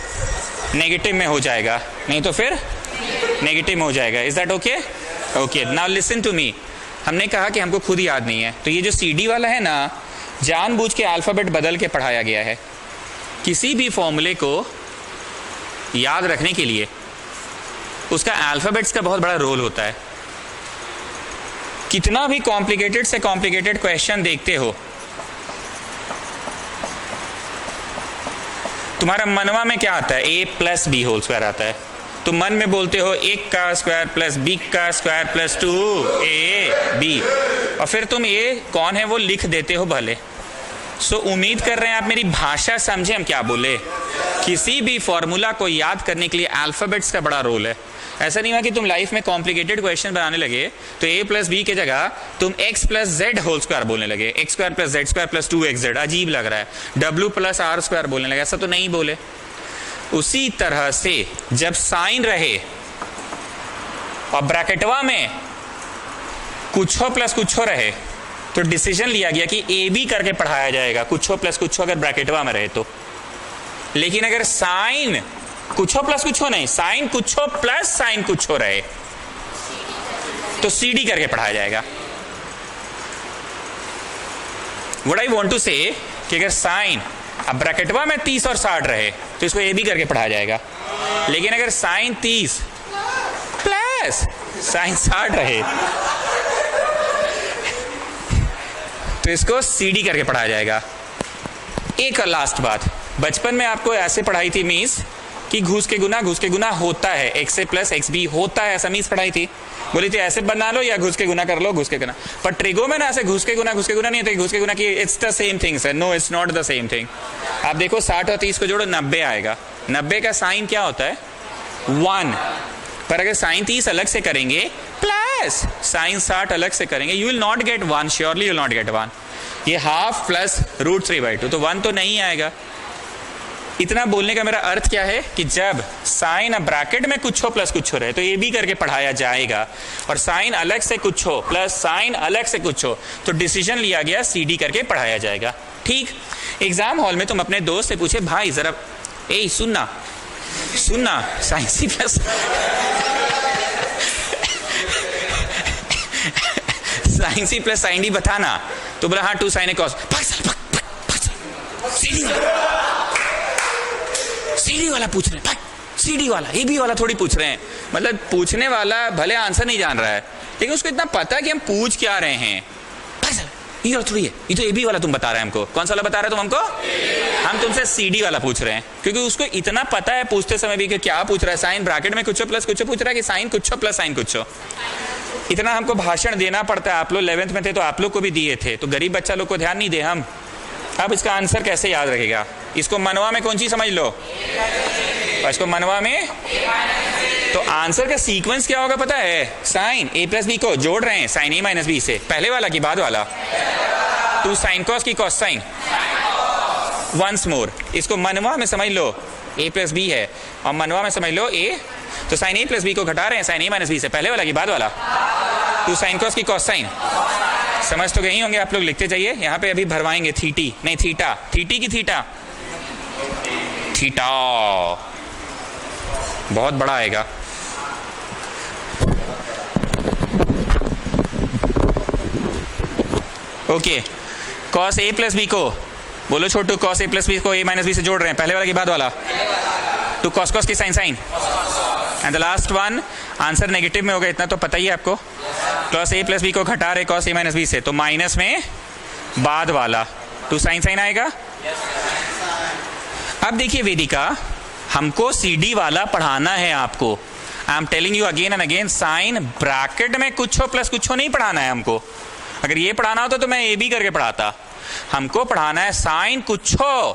नेगेटिव में हो जाएगा, नहीं तो फिर नेगेटिव में हो जाएगा। Is that okay? Okay, now listen to me. हमने कहा कि हमको खुद याद नहीं है, तो ये जो CD वाला है ना, जानबूझ के अल्फाबेट बदल के पढ़ाया गया है। किसी भी फॉर्मूले को याद रखने के लिए उसका अल्फाबेट्स का बहुत बड़ा रोल होता है। कितना भी कॉम्प्लिकेटेड से कॉम्प्लिकेटेड क्वेश्चन देखते हो, तुम्हारा मनवा में क्या आता है? A plus b whole square आता है। तो मन में बोलते हो 1 का स्क्वायर प्लस b का स्क्वायर प्लस 2ab, और फिर तुम A कौन है वो लिख देते हो भले। सो उम्मीद कर रहे हैं आप मेरी भाषा समझे हम क्या बोले। किसी भी फॉर्मूला को याद करने के लिए अल्फाबेट्स का बड़ा रोल है। ऐसा नहीं हुआ कि तुम लाइफ में कॉम्प्लिकेटेड क्वेश्चन बनाने लगे तो a प्लस बी के जगह तुम x plus z whole square बोलने लगे, x square plus z square plus 2xz, अजीब लग रहा है। w प्लस आर स्क्वायर बोलने लगे, ऐसा तो नहीं बोले। उसी तरह से जब साइन रहे और ब्रैकेटवा में कुछ हो प्लस कुछ हो रहे तो डिसीजन लिया गया कि ए बी करके पढ़ाया जाएगा, कुछ हो प्लस कुछ हो अगर ब्रैकेटवा में रहे तो। लेकिन अगर साइन कुछ हो प्लस कुछ हो नहीं, साइन कुछ हो प्लस साइन कुछ हो रहे तो सी डी करके पढ़ाया जाएगा। व्हाट आई वांट टू से कि अगर साइन अब ब्रैकेटवा में 30 और 60 रहे तो इसको ए बी करके पढ़ाया जाएगा। लेकिन अगर साइन 30 प्लस साइन 60 रहे तो इसको सी डी करके पढ़ाया जाएगा। एक लास्ट बात, बचपन में आपको ऐसे पढ़ाई थी मीस कि घुस के गुना होता है, एक्स ए प्लस एक्स बी होता है, ऐसा मीस पढ़ाई थी। बोली थी ऐसे बना लो या घुस के गुना कर लो, घुस के गुना। पर ट्रिगो में ना ऐसे घुस के गुना नहीं होता, घुस के गुना की it's the same thing sir. No, it's not the same thing. आप देखो 60 और 30 को जोड़ो 90 आएगा। 90 का साइन क्या होता है 1, पर अगर साइन 30 अलग से करेंगे प्लस साइन 60 अलग से करेंगे you will not gate 1, surely you will not gate 1। ये हाफ प्लस √3/2 तो 1 तो नहीं आएगा। इतना बोलने का मेरा अर्थ क्या है कि जब साइन अब ब्रैकेट में कुछ हो प्लस कुछ हो रहे तो ये भी करके पढ़ाया जाएगा, और साइन अलग से कुछ हो प्लस साइन अलग से कुछ हो तो डिसीजन लिया गया सी डी करके पढ़ाया जाएगा। ठीक, एग्जाम हॉल में तुम अपने दोस्त से पूछे भाई जरा ए सुनना साइन सी प्लस साइन सी प्लस साइन डी बताना, तो बोला हाँ 2 sin a cos। सीडी वाला पूछ रहे हैं, सीडी वाला ए बी वाला थोड़ी पूछ रहे हैं। मतलब पूछने वाला भले आंसर नहीं जान रहा है लेकिन उसको इतना पता है कि हम पूछ क्या रहे हैं। ये थोड़ी है, ये तो ए बी वाला तुम बता रहे हैं हमको। कौन सा वाला बता रहे हो तुम हमको? हम तुमसे सीडी वाला पूछ रहे हैं, क्योंकि उसको इतना पता है पूछते समय भी कि क्या पूछ रहा है। साइन ब्रैकेट में कुछ प्लस कुछ पूछ रहा है कि साइन कुछ प्लस साइन कुछ। इतना हमको भाषण देना पड़ता है। आप लोग 11th में थे तो आप लोग को भी दिए थे, तो गरीब बच्चा लोग को ध्यान नहीं दे हम। अब इसका आंसर कैसे याद रखेगा? इसको मनवा में कौन सी समझ लो, और इसको मनवा में। तो आंसर का सीक्वेंस क्या होगा पता है? साइन ए प्लस बी को जोड़ रहे हैं साइन ए माइनस बी से, पहले वाला की बाद वाला। 2 sin cos की cos साइन। वंस मोर, इसको मनवा में समझ लो ए प्लस बी है, और मनवा में समझ लो ए, तो साइन ए प्लस बी को घटा रहे हैं साइन ए माइनस बी से, पहले वाला की बाद वाला। 2 sin cos की cos साइन। समझ तो गई होंगे आप लोग, लिखते जाइए। यहाँ पे अभी भरवाएंगे थीटी, नहीं थीटा, थीटी की थीटा, थीटा बहुत बड़ा आएगा। Okay, cos a plus B को बोलो छोटू, cos a प्लस बी को a माइनस बी से जोड़ रहे हैं, पहले वाला की बाद वाला। 2 cos की sine sine, and the last one answer negative में होगा, इतना तो पता ही है आपको। cos a प्लस बी को घटा रहे cos a माइनस बी से, तो माइनस में बाद वाला 2 sin साइन आएगा। अब देखिए वेदिका, हमको CD वाला पढ़ाना है आपको। I am telling you again and again, sine bracket में कुछ हो प्लस कुछ हो नहीं पढ़ाना है हमको। अगर ये पढ़ाना होता तो मैं ए बी करके पढ़ाता। हमको पढ़ाना है साइन कुछ हो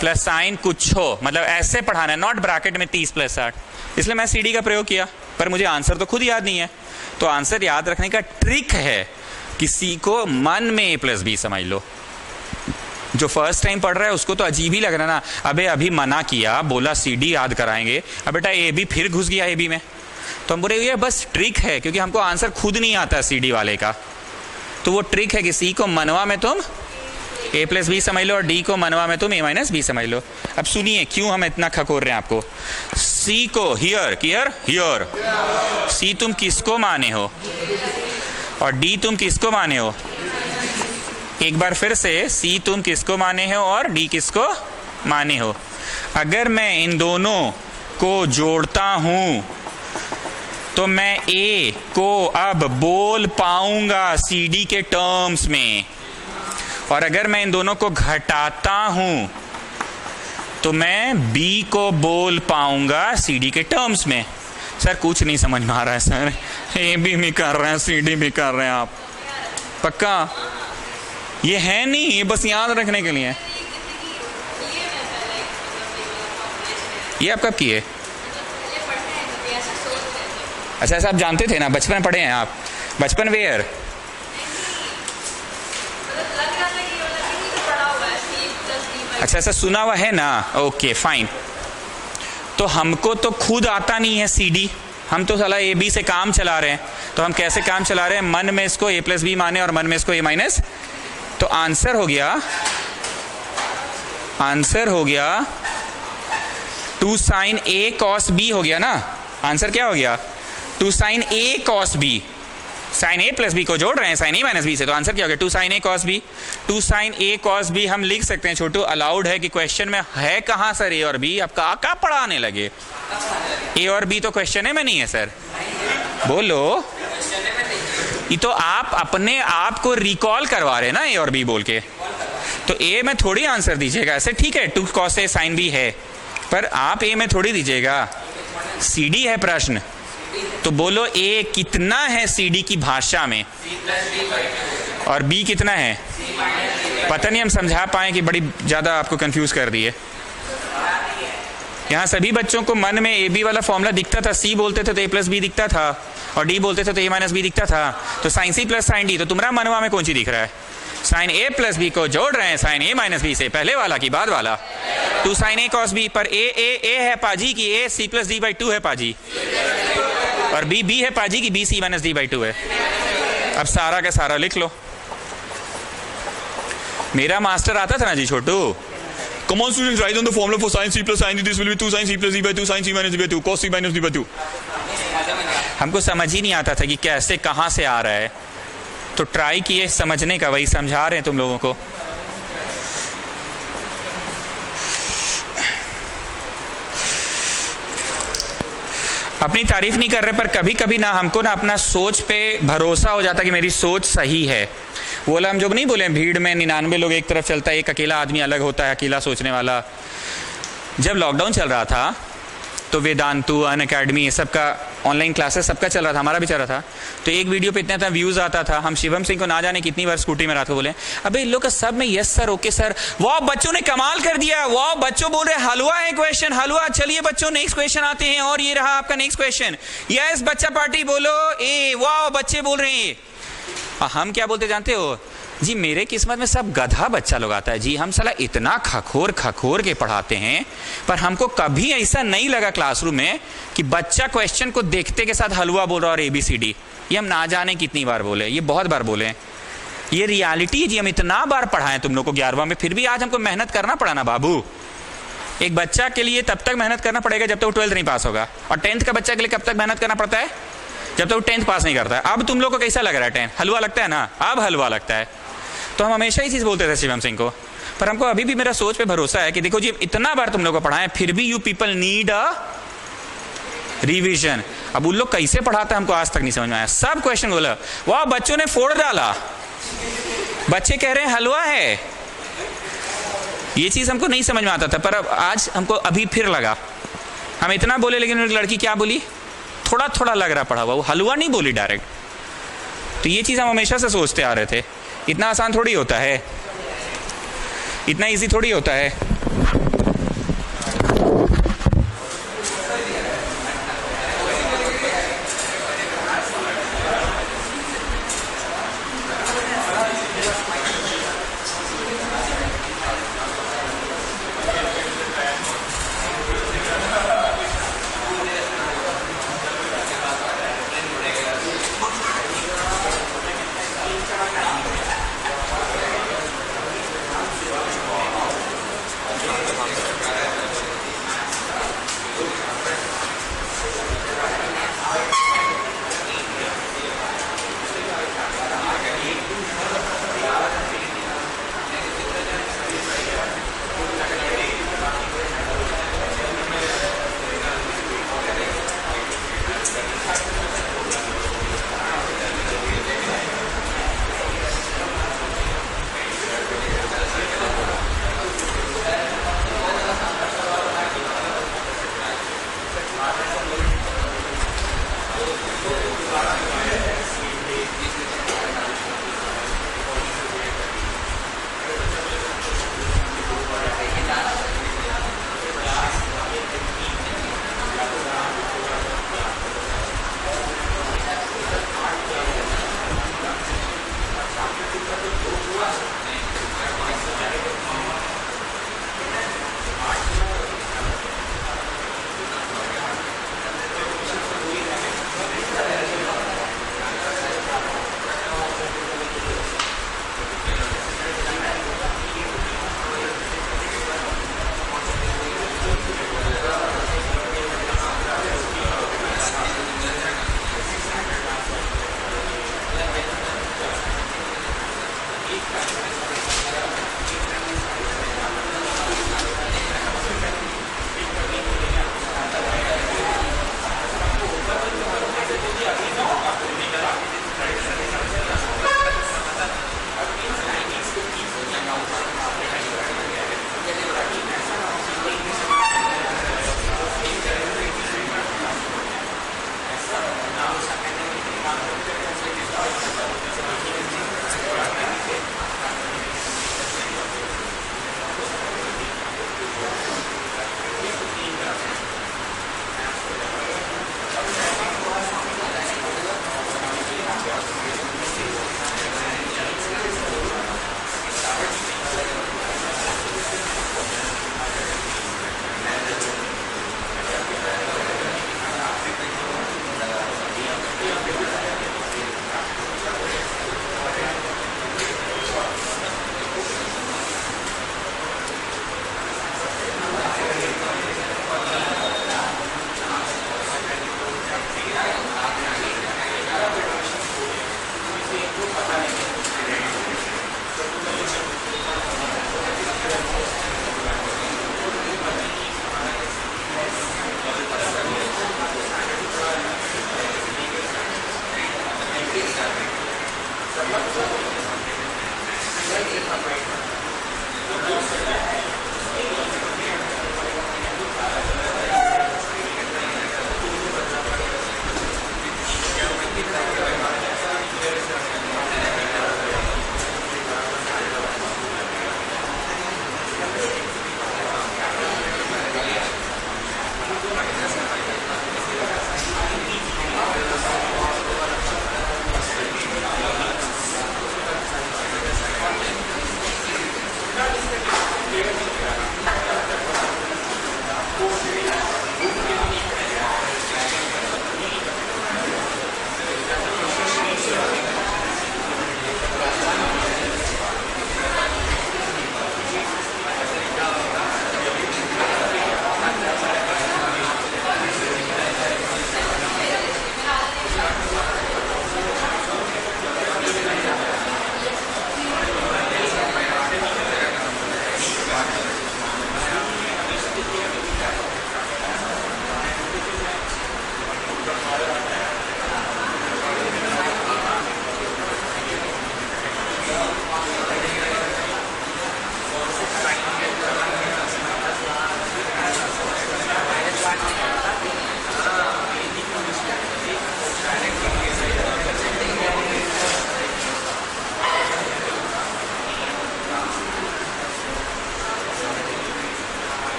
प्लस साइन कुछ हो, मतलब ऐसे पढ़ाना है, नॉट ब्रैकेट में 30 प्लस 60। इसलिए मैं CD का प्रयोग किया, पर मुझे आंसर तो खुद याद नहीं है। तो आंसर याद रखने का ट्रिक है कि C को मन में A प्लस बी समझ लो। जो फर्स्ट टाइम पढ़ रहा है उसको तो अजीब ही लग रहा है ना, अबे अभी मना किया, बोला CD याद कराएंगे, अब बेटा ए बी फिर घुस गया ए बी में। तो हम बोले ये बस ट्रिक है, क्योंकि हमको आंसर खुद नहीं आता CD वाले का। तो वो ट्रिक है कि C को मनवा में तुम A प्लस बी समझ लो, और D को मनवा में तुम A माइनस बी समझ लो। अब सुनिए क्यों हम इतना खकोर रहे हैं आपको। C को हियर हियर, C तुम किसको माने हो और D तुम किसको माने हो? एक बार फिर से, C तुम किसको माने हो और D किसको माने हो? अगर मैं इन दोनों को जोड़ता हूं तो मैं A को अब बोल पाऊंगा CD के टर्म्स में, और अगर मैं इन दोनों को घटाता हूं तो मैं B को बोल पाऊंगा CD के टर्म्स में। सर कुछ नहीं समझ में आ रहा है सर, A भी नहीं कर रहे हैं CD भी कर रहे हैं आप, पक्का? ये है नहीं, ये बस याद रखने के लिए। ये आप कब किए? अच्छा ऐसा आप जानते थे ना, बचपन में पढ़े हैं आप? बचपन वेयर? मतलब लग रहा था कि वो लग नहीं तो पढ़ा हुआ है C plus D by अच्छा ऐसा सुना हुआ है ना, ओके फाइन। तो हमको तो खुद आता नहीं है CD, हम तो साला ए बी से काम चला रहे हैं। तो हम कैसे काम चला रहे हैं? मन में इसको a प्लस बी माने और मन में इसको a माइनस। तो आंसर हो गया 2 sin a cos b हो गया ना। आंसर क्या हो गया? 2 sin a cos b। Sine a plus B को जोड़ रहे हैं साइन a माइनस बी से, तो आंसर क्या हो गया? 2 sin a cos b। 2 sin a cos b हम लिख सकते हैं छोटू, अलाउड है कि क्वेश्चन में है कहां सर a और b? अब कहाँ पढ़ाने लगे? a और b तो क्वेश्चन में नहीं है सर, बोलो। ये तो आप अपने आप को रिकॉल करवा रहे हैं ना a और b बोल के। तो a में थोड़ी आंसर दीजिएगा ऐसे, ठीक है 2 cos a sin b है, पर आप a में थोड़ी दीजिएगा। CD है प्रश्न, तो बोलो a कितना है CD की भाषा में और b कितना है? पता नहीं हम समझा पाए कि बड़ी ज्यादा आपको कंफ्यूज कर दिए। यहाँ सभी बच्चों को मन में ए बी वाला फॉर्मूला दिखता था, C बोलते थे तो a प्लस बी दिखता था और D बोलते थे तो a माइनस बी दिखता था। तो sine C plus sine D, तो तुम्हारा मनवा में कौन सी दिख रहा है? साइन a प्लस बी को जोड़ रहे हैं साइन a माइनस बी से, पहले वाला की बाद वाला। 2 sin a cos b, पर a है पाजी की a C plus D by 2 है पाजी, और b है पाजी की b C minus D by 2 है। अब सारा का सारा लिख लो। मेरा मास्टर आता था ना जी छोटू, Come on students, write down the formula for sin C plus sin D. This will be 2 sin C plus D by 2 sin C minus D by 2 cos C minus D by 2। हमको समझ ही नहीं आता था कि कैसे कहाँ से आ रहा है, तो ट्राई किए समझने का, वही समझा रहे हैं तुम लोगों को। अपनी तारीफ नहीं कर रहे, पर कभी कभी ना हमको ना अपना सोच पे भरोसा हो जाता कि मेरी सोच सही है। वो वाला हम जो नहीं बोले भीड़ में 99 लोग एक तरफ चलता है, एक अकेला आदमी अलग होता है, अकेला सोचने वाला। जब लॉकडाउन चल रहा था तो वेदांतु, अनअकैडमी, ये सबका ऑनलाइन क्लासेस सबका चल रहा था, हमारा भी चल रहा था। तो एक वीडियो पे इतना व्यूज आता था, हम शिवम सिंह को ना जाने कितनी बार स्कूटी में रात को बोले, अबे इन लोग का सब में यस सर, ओके सर, वाह बच्चों ने कमाल कर दिया, वाह बच्चों बोल रहे हलवा है क्वेश्चन, हलवा। चलिए बच्चों नेक्स्ट क्वेश्चन आते हैं, और ये रहा आपका नेक्स्ट क्वेश्चन। यस बच्चा पार्टी बोलो ए, वाह बच्चे बोल रहे हैं। हम क्या बोलते जानते हो जी? मेरे किस्मत में सब गधा बच्चा लोग आता है जी, हम साला इतना खखोर के पढ़ाते हैं, पर हमको कभी ऐसा नहीं लगा क्लासरूम में कि बच्चा क्वेश्चन को देखते के साथ हलवा बोल रहा और ABCD। ये हम ना जाने कितनी बार बोले, ये बहुत बार बोले। ये रियलिटी है जी, हम इतना बार पढ़ाएं तुम लोग को 11वां में, फिर भी आज हमको मेहनत करना पड़ा ना बाबू। एक बच्चा के लिए तब तक मेहनत करना पड़ेगा जब तक वो 12th नहीं पास होगा, और 10th का बच्चा के लिए कब तक मेहनत करना पड़ता है? जब तक वो 10th पास नहीं करता है। अब तुम लोग को कैसा लग रहा है 10th? हलवा लगता है ना? अब हलवा लगता है। तो हम हमेशा ही चीज़ बोलते थे शिवम सिंह को, पर हमको अभी भी मेरा सोच पे भरोसा है कि देखो जी इतना बार तुम लोग को पढ़ाएं, फिर भी you people need a revision. अब उन लोग कैसे पढ़ाते हैं हमको आज तक नहीं समझ में आया। सब क्वेश्चन बोला, वाह बच्चों ने फोड़ डाला, बच्चे कह रहे हैं हलवा है। ये चीज़ हमको नहीं समझ में आता था, पर अब आज हमको अभी फिर लगा। हम इतना बोले, लेकिन लड़की क्या बोली? थोड़ा थोड़ा लग रहा पढ़ा हुआ, वो हलवा नहीं बोली डायरेक्ट। तो ये चीज़ हम हमेशा से सोचते आ रहे थे। इतना आसान थोड़ी होता है, इतना इजी थोड़ी होता है।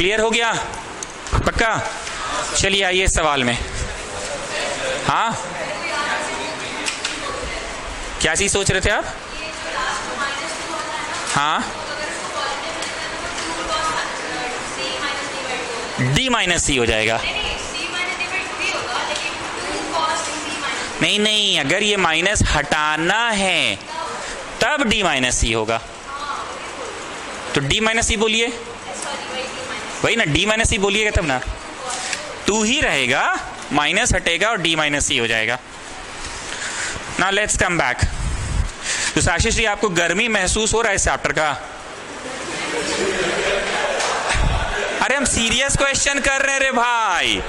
क्लियर हो गया? पक्का? चलिए आइए सवाल में। हाँ, क्या चीज सोच रहे थे आप? हाँ, d माइनस सी हो जाएगा। नहीं नहीं, अगर ये माइनस हटाना है तब d माइनस सी होगा। तो d माइनस सी बोलिए, वही ना, d माइनस सी बोलिएगा तब ना। 2 ही रहेगा, माइनस हटेगा और d माइनस सी हो जाएगा। Now let's come back. तो साशिश जी, आपको गर्मी महसूस हो रहा है इस चैप्टर का? अरे हम सीरियस क्वेश्चन कर रहे हैं रे भाई।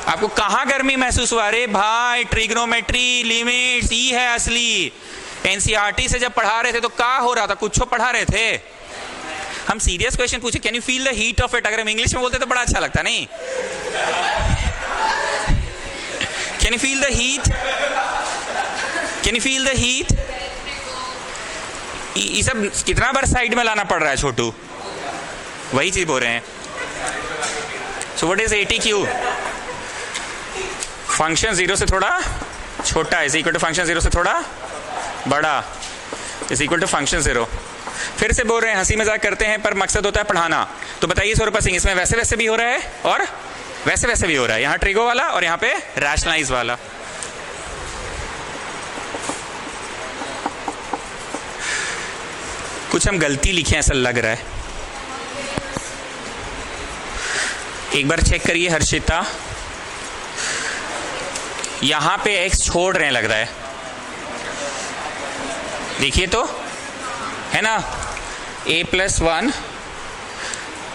आपको कहां गर्मी महसूस हुआ? अरे भाई, ट्रिग्नोमेट्री, लिमिट्स, ई है असली। एनसीईआरटी से जब पढ़ा रहे थे तो क्या हो रहा था? कुछ पढ़ा रहे थे। हम सीरियस क्वेश्चन पूछे, can you feel the heat of it? अगर हम इंग्लिश में बोलते तो बड़ा अच्छा लगता, नहीं? Can you feel the heat? Can you feel the heat? ये सब कितना बार साइड में लाना पड़ रहा है छोटू? वही चीज बोल रहे हैं। सो व्हाट इज ATQ? फंक्शन 0 से थोड़ा छोटा इज इक्वल टू फंक्शन 0 से थोड़ा बड़ा इज इक्वल टू फंक्शन 0। फिर से बोल रहे हैं, हंसी मजाक करते हैं पर मकसद होता है पढ़ाना। तो बताइए स्वरूपा सिंह, इसमें वैसे वैसे भी हो रहा है और वैसे वैसे भी हो रहा है। यहाँ ट्रिगो वाला और यहाँ पे रैशनलाइज वाला। कुछ हम गलती लिखे ऐसा लग रहा है। एक बार चेक करिए हर्षिता, यहां पे x छोड़ रहे हैं लग रहा है। देखिए तो, है ना, a+1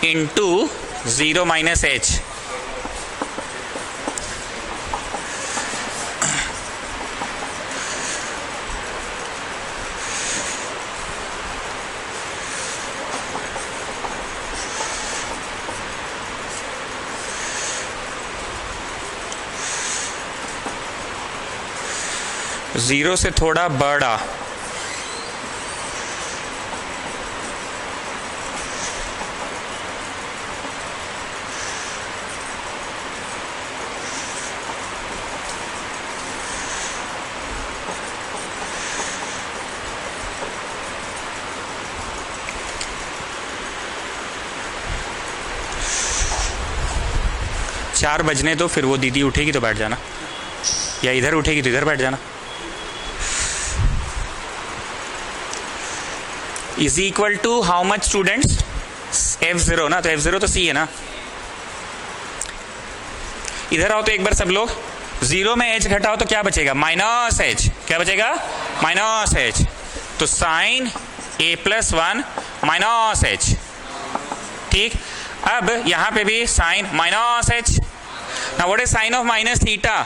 into 0 minus h। Zero से थोड़ा बड़ा, चार बजने तो फिर वो दीदी उठेगी तो बैठ जाना, या इधर उठेगी तो इधर बैठ जाना। Is equal to how much students? F0 ना, तो F0 तो C है ना। इधर आओ तो एक बार सब लोग, 0 में h घटाओ तो क्या बचेगा? Minus h। क्या बचेगा? Minus h। तो साइन a+1 माइनस h। ठीक, अब यहां पे भी sine minus h। Now what is sine of minus theta?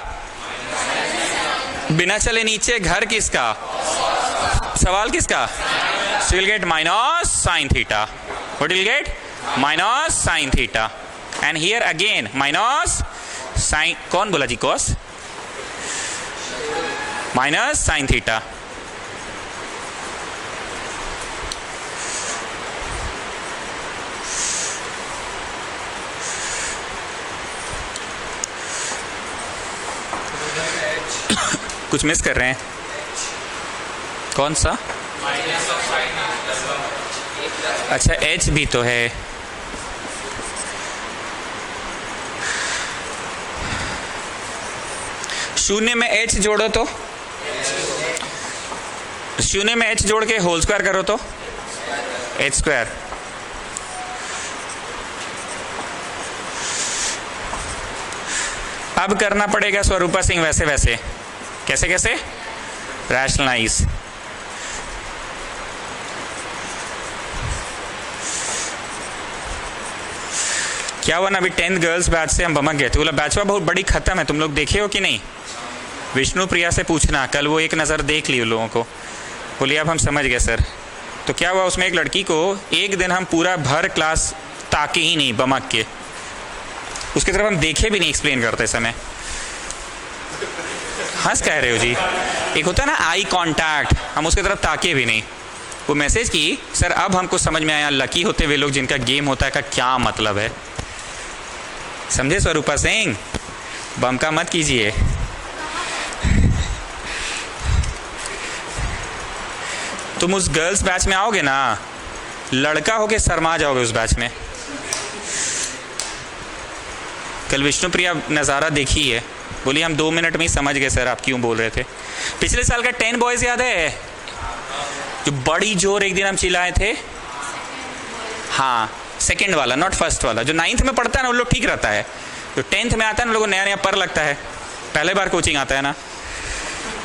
बिना चले नीचे घर किसका? सवाल किसका? So you'll get minus sine theta. What will you get? Minus sine theta. And here again minus sine. कौन बोला जी cos? Minus sine theta. कुछ मिस कर रहे हैं? कौन सा? अच्छा, h भी तो है। शून्य में h जोड़ो तो, शून्य में h जोड़ के होल स्क्वायर करो तो h²। अब करना पड़ेगा स्वरूपा सिंह वैसे वैसे। कैसे कैसे? रैशनलाइज। क्या हुआ ना, अभी 10th गर्ल्स बैच से हम बमक गए थे। बोला बैचवा बहुत बड़ी खत्म है, तुम लोग देखे हो कि नहीं? विष्णु प्रिया से पूछना, कल वो एक नज़र देख ली उन लोगों को। बोलिए अब हम समझ गए सर। तो क्या हुआ, उसमें एक लड़की को एक दिन हम पूरा भर क्लास ताके ही नहीं, बमक के उसकी तरफ हम देखे भी नहीं एक्सप्लेन करते समय। हंस कह रहे हो जी? एक होता है ना आई कांटेक्ट, हम उसकी तरफ ताके भी नहीं। वो मैसेज की सर अब हमको समझ में आया लकी होते वे लोग जिनका गेम होता है का क्या मतलब है। समझे स्वरूपा सिंह, बम का मत कीजिए। तुम उस गर्ल्स बैच में आओगे ना, लड़का होके शर्मा जाओगे उस बैच में। कल विष्णुप्रिया नज़ारा देखी है, बोली हम 2 मिनट में ही समझ गए सर आप क्यों बोल रहे थे। पिछले साल का 10 बॉयज याद है जो बड़ी जोर एक दिन हम चिल्लाए थे? हाँ, सेकंड वाला, नॉट फर्स्ट वाला। जो 9th में पढ़ता है ना वो लोग ठीक रहता है, जो 10th में आता है ना लोगों नया नया पर लगता है, पहले बार कोचिंग आता है ना,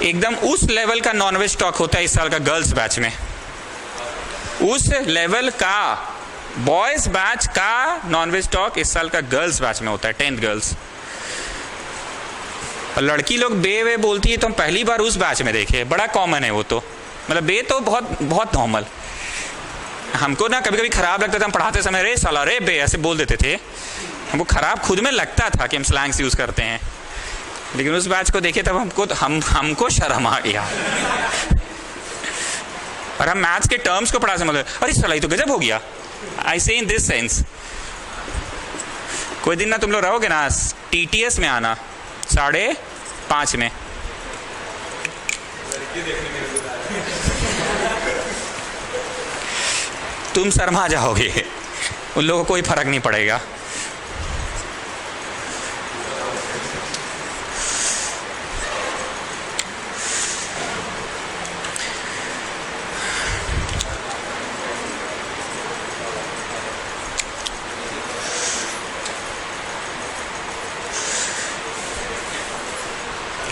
एकदम उस लेवल का नॉनवेज टॉक होता है इस साल का गर्ल्स बैच में। उस लेवल का बॉयज बैच का नॉनवेज टॉक इस साल का गर्ल्स बैच में होता है, 10th गर्ल्स। और लड़की लोग बे वे बोलती है तो हम पहली बार उस बैच में देखे, बड़ा कॉमन है वो तो, मतलब बे तो बहुत बहुत नॉर्मल। हमको ना कभी कभी खराब लगता था, हम पढ़ाते समय रे साला रे बे ऐसे बोल देते थे, हमको खराब खुद में लगता था कि हम स्लैंग्स यूज करते हैं, लेकिन उस बैच को देखे तब हमको शर्म आ गया। और हम मैथ्स के टर्म्स को पढ़ा से मतलब अरे साला ये तो गजब हो गया। आई से इन दिस सेंस, कोई दिन ना तुम लोग रहोगे ना TTS में आना 5:30 में, तुम शर्मा जाओगे, उन लोगों को कोई फर्क नहीं पड़ेगा।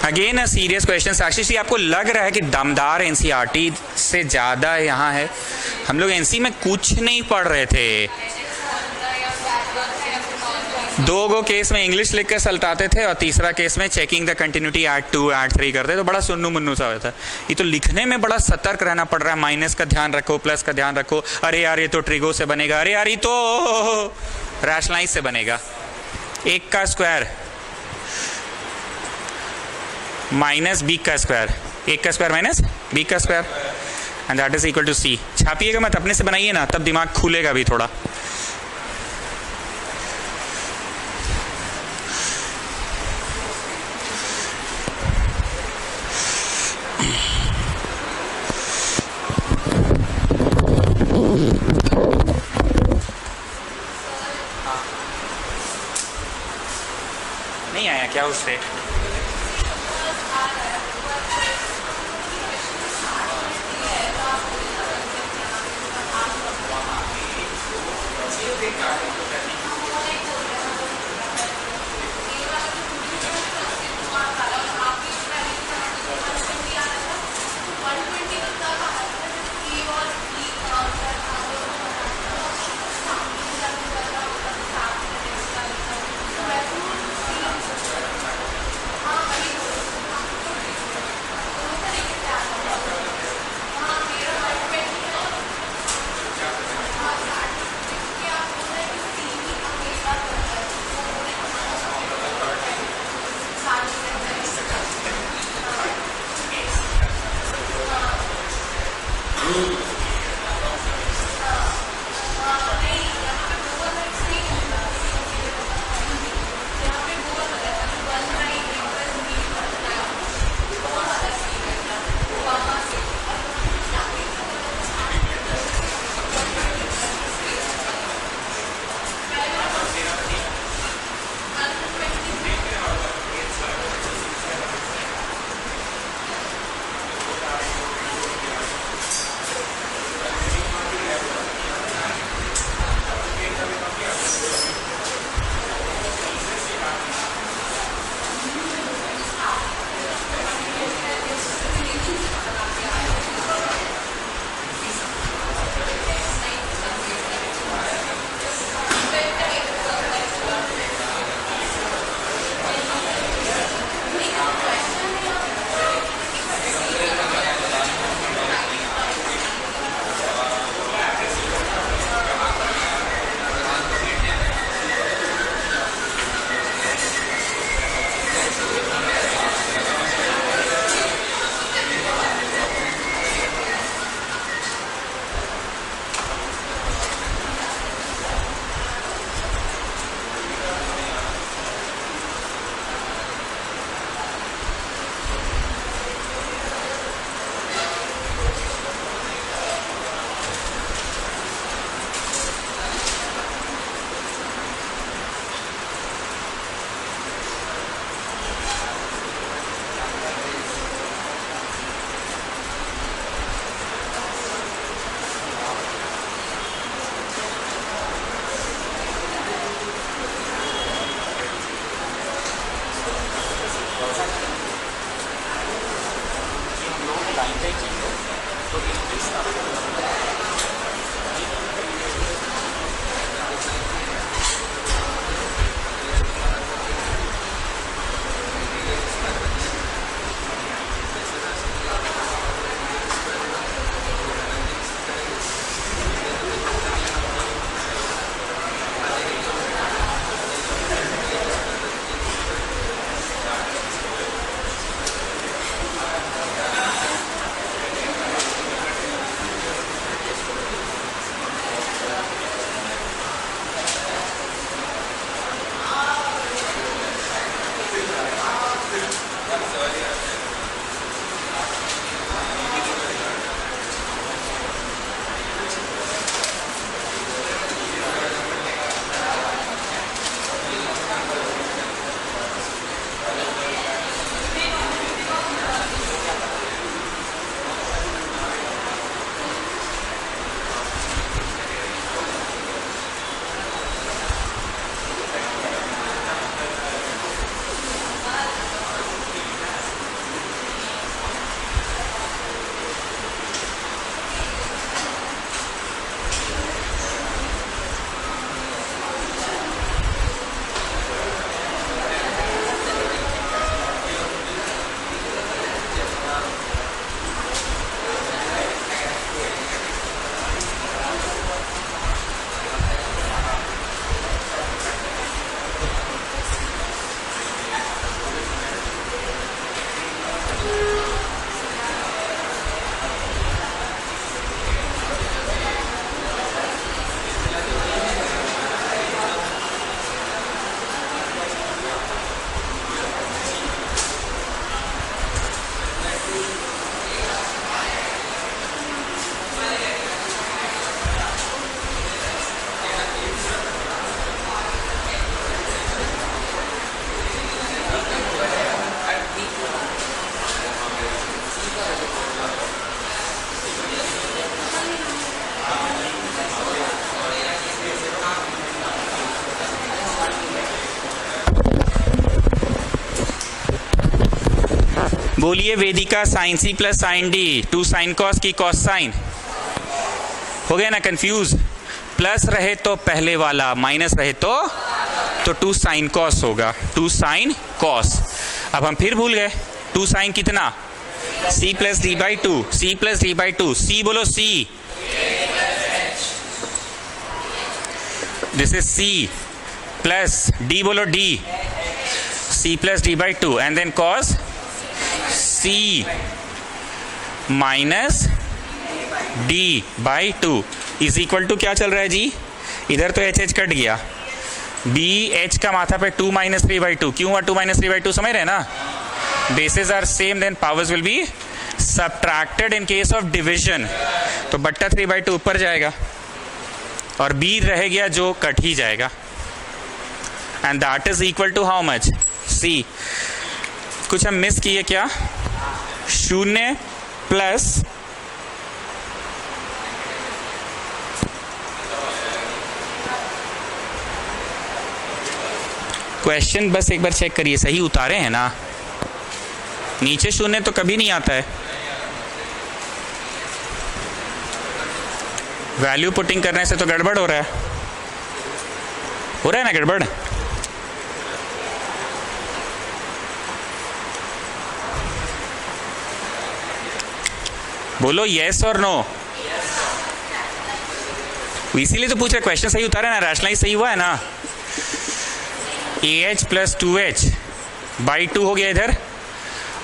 Again serious question. Sakshi ji आपको लग रहा है कि दमदार NCERT से ज़्यादा यहाँ है? हम लोग NC में कुछ नहीं पढ़ रहे थे, 2 केस में इंग्लिश लिख के सल्टाते थे और तीसरा केस में checking the continuity at 2 at 3 करते, तो बड़ा सुन्नू मुन्नू सा होता है। ये तो लिखने में बड़ा सतर्क रहना पड़ रहा है, माइनस का ध्यान रखो, प्लस का ध्यान रखो, अरे यार ये तो ट्रिगो से बनेगा, अरे यार ये तो रैशनलाइज से बनेगा। 1 का स्क्वायर माइनस b का स्क्वायर, 1 का स्क्वायर माइनस b का square and that is equal to c। छापिएगा मत, अपने से बनाइए ना, तब दिमाग खुलेगा भी थोड़ा। नहीं आया क्या उससे? बोलिए वेदिका, साइन सी plus sine d, 2 sine cos की कॉस साइन। हो गया ना कंफ्यूज? प्लस रहे तो पहले वाला, माइनस रहे तो 2 साइन कॉस होगा, 2 साइन कॉस। अब हम फिर भूल गए, 2 साइन कितना? c plus d by two, c plus d by two, c बोलो c, this is c plus d बोलो d, c plus d by two and then cos c minus d by two is equal to क्या चल रहा है जी? इधर तो h cut गया, b h का माथा पे 2 माइनस 3 बाई टू, क्यों हुआ 2 माइनस 3 बाई टू? समझ रहे ना? Bases are same then powers will be subtracted in case of division. तो बट्टा 3 बाई टू ऊपर जाएगा और b रह गया जो कट ही जाएगा, and that is equal to how much? c। कुछ हम मिस किए क्या? 0 प्लस क्वेश्चन बस एक बार चेक करिए, सही उतारे हैं ना? नीचे 0 तो कभी नहीं आता है। वैल्यू पुटिंग करने से तो गड़बड़ हो रहा है ना गड़बड़? बोलो यस और नो। इसीलिए तो पूछ रहे, क्वेश्चन सही उतारा है ना, रैशनलाइज सही हुआ है ना? AH प्लस 2H बाई 2 हो गया इधर,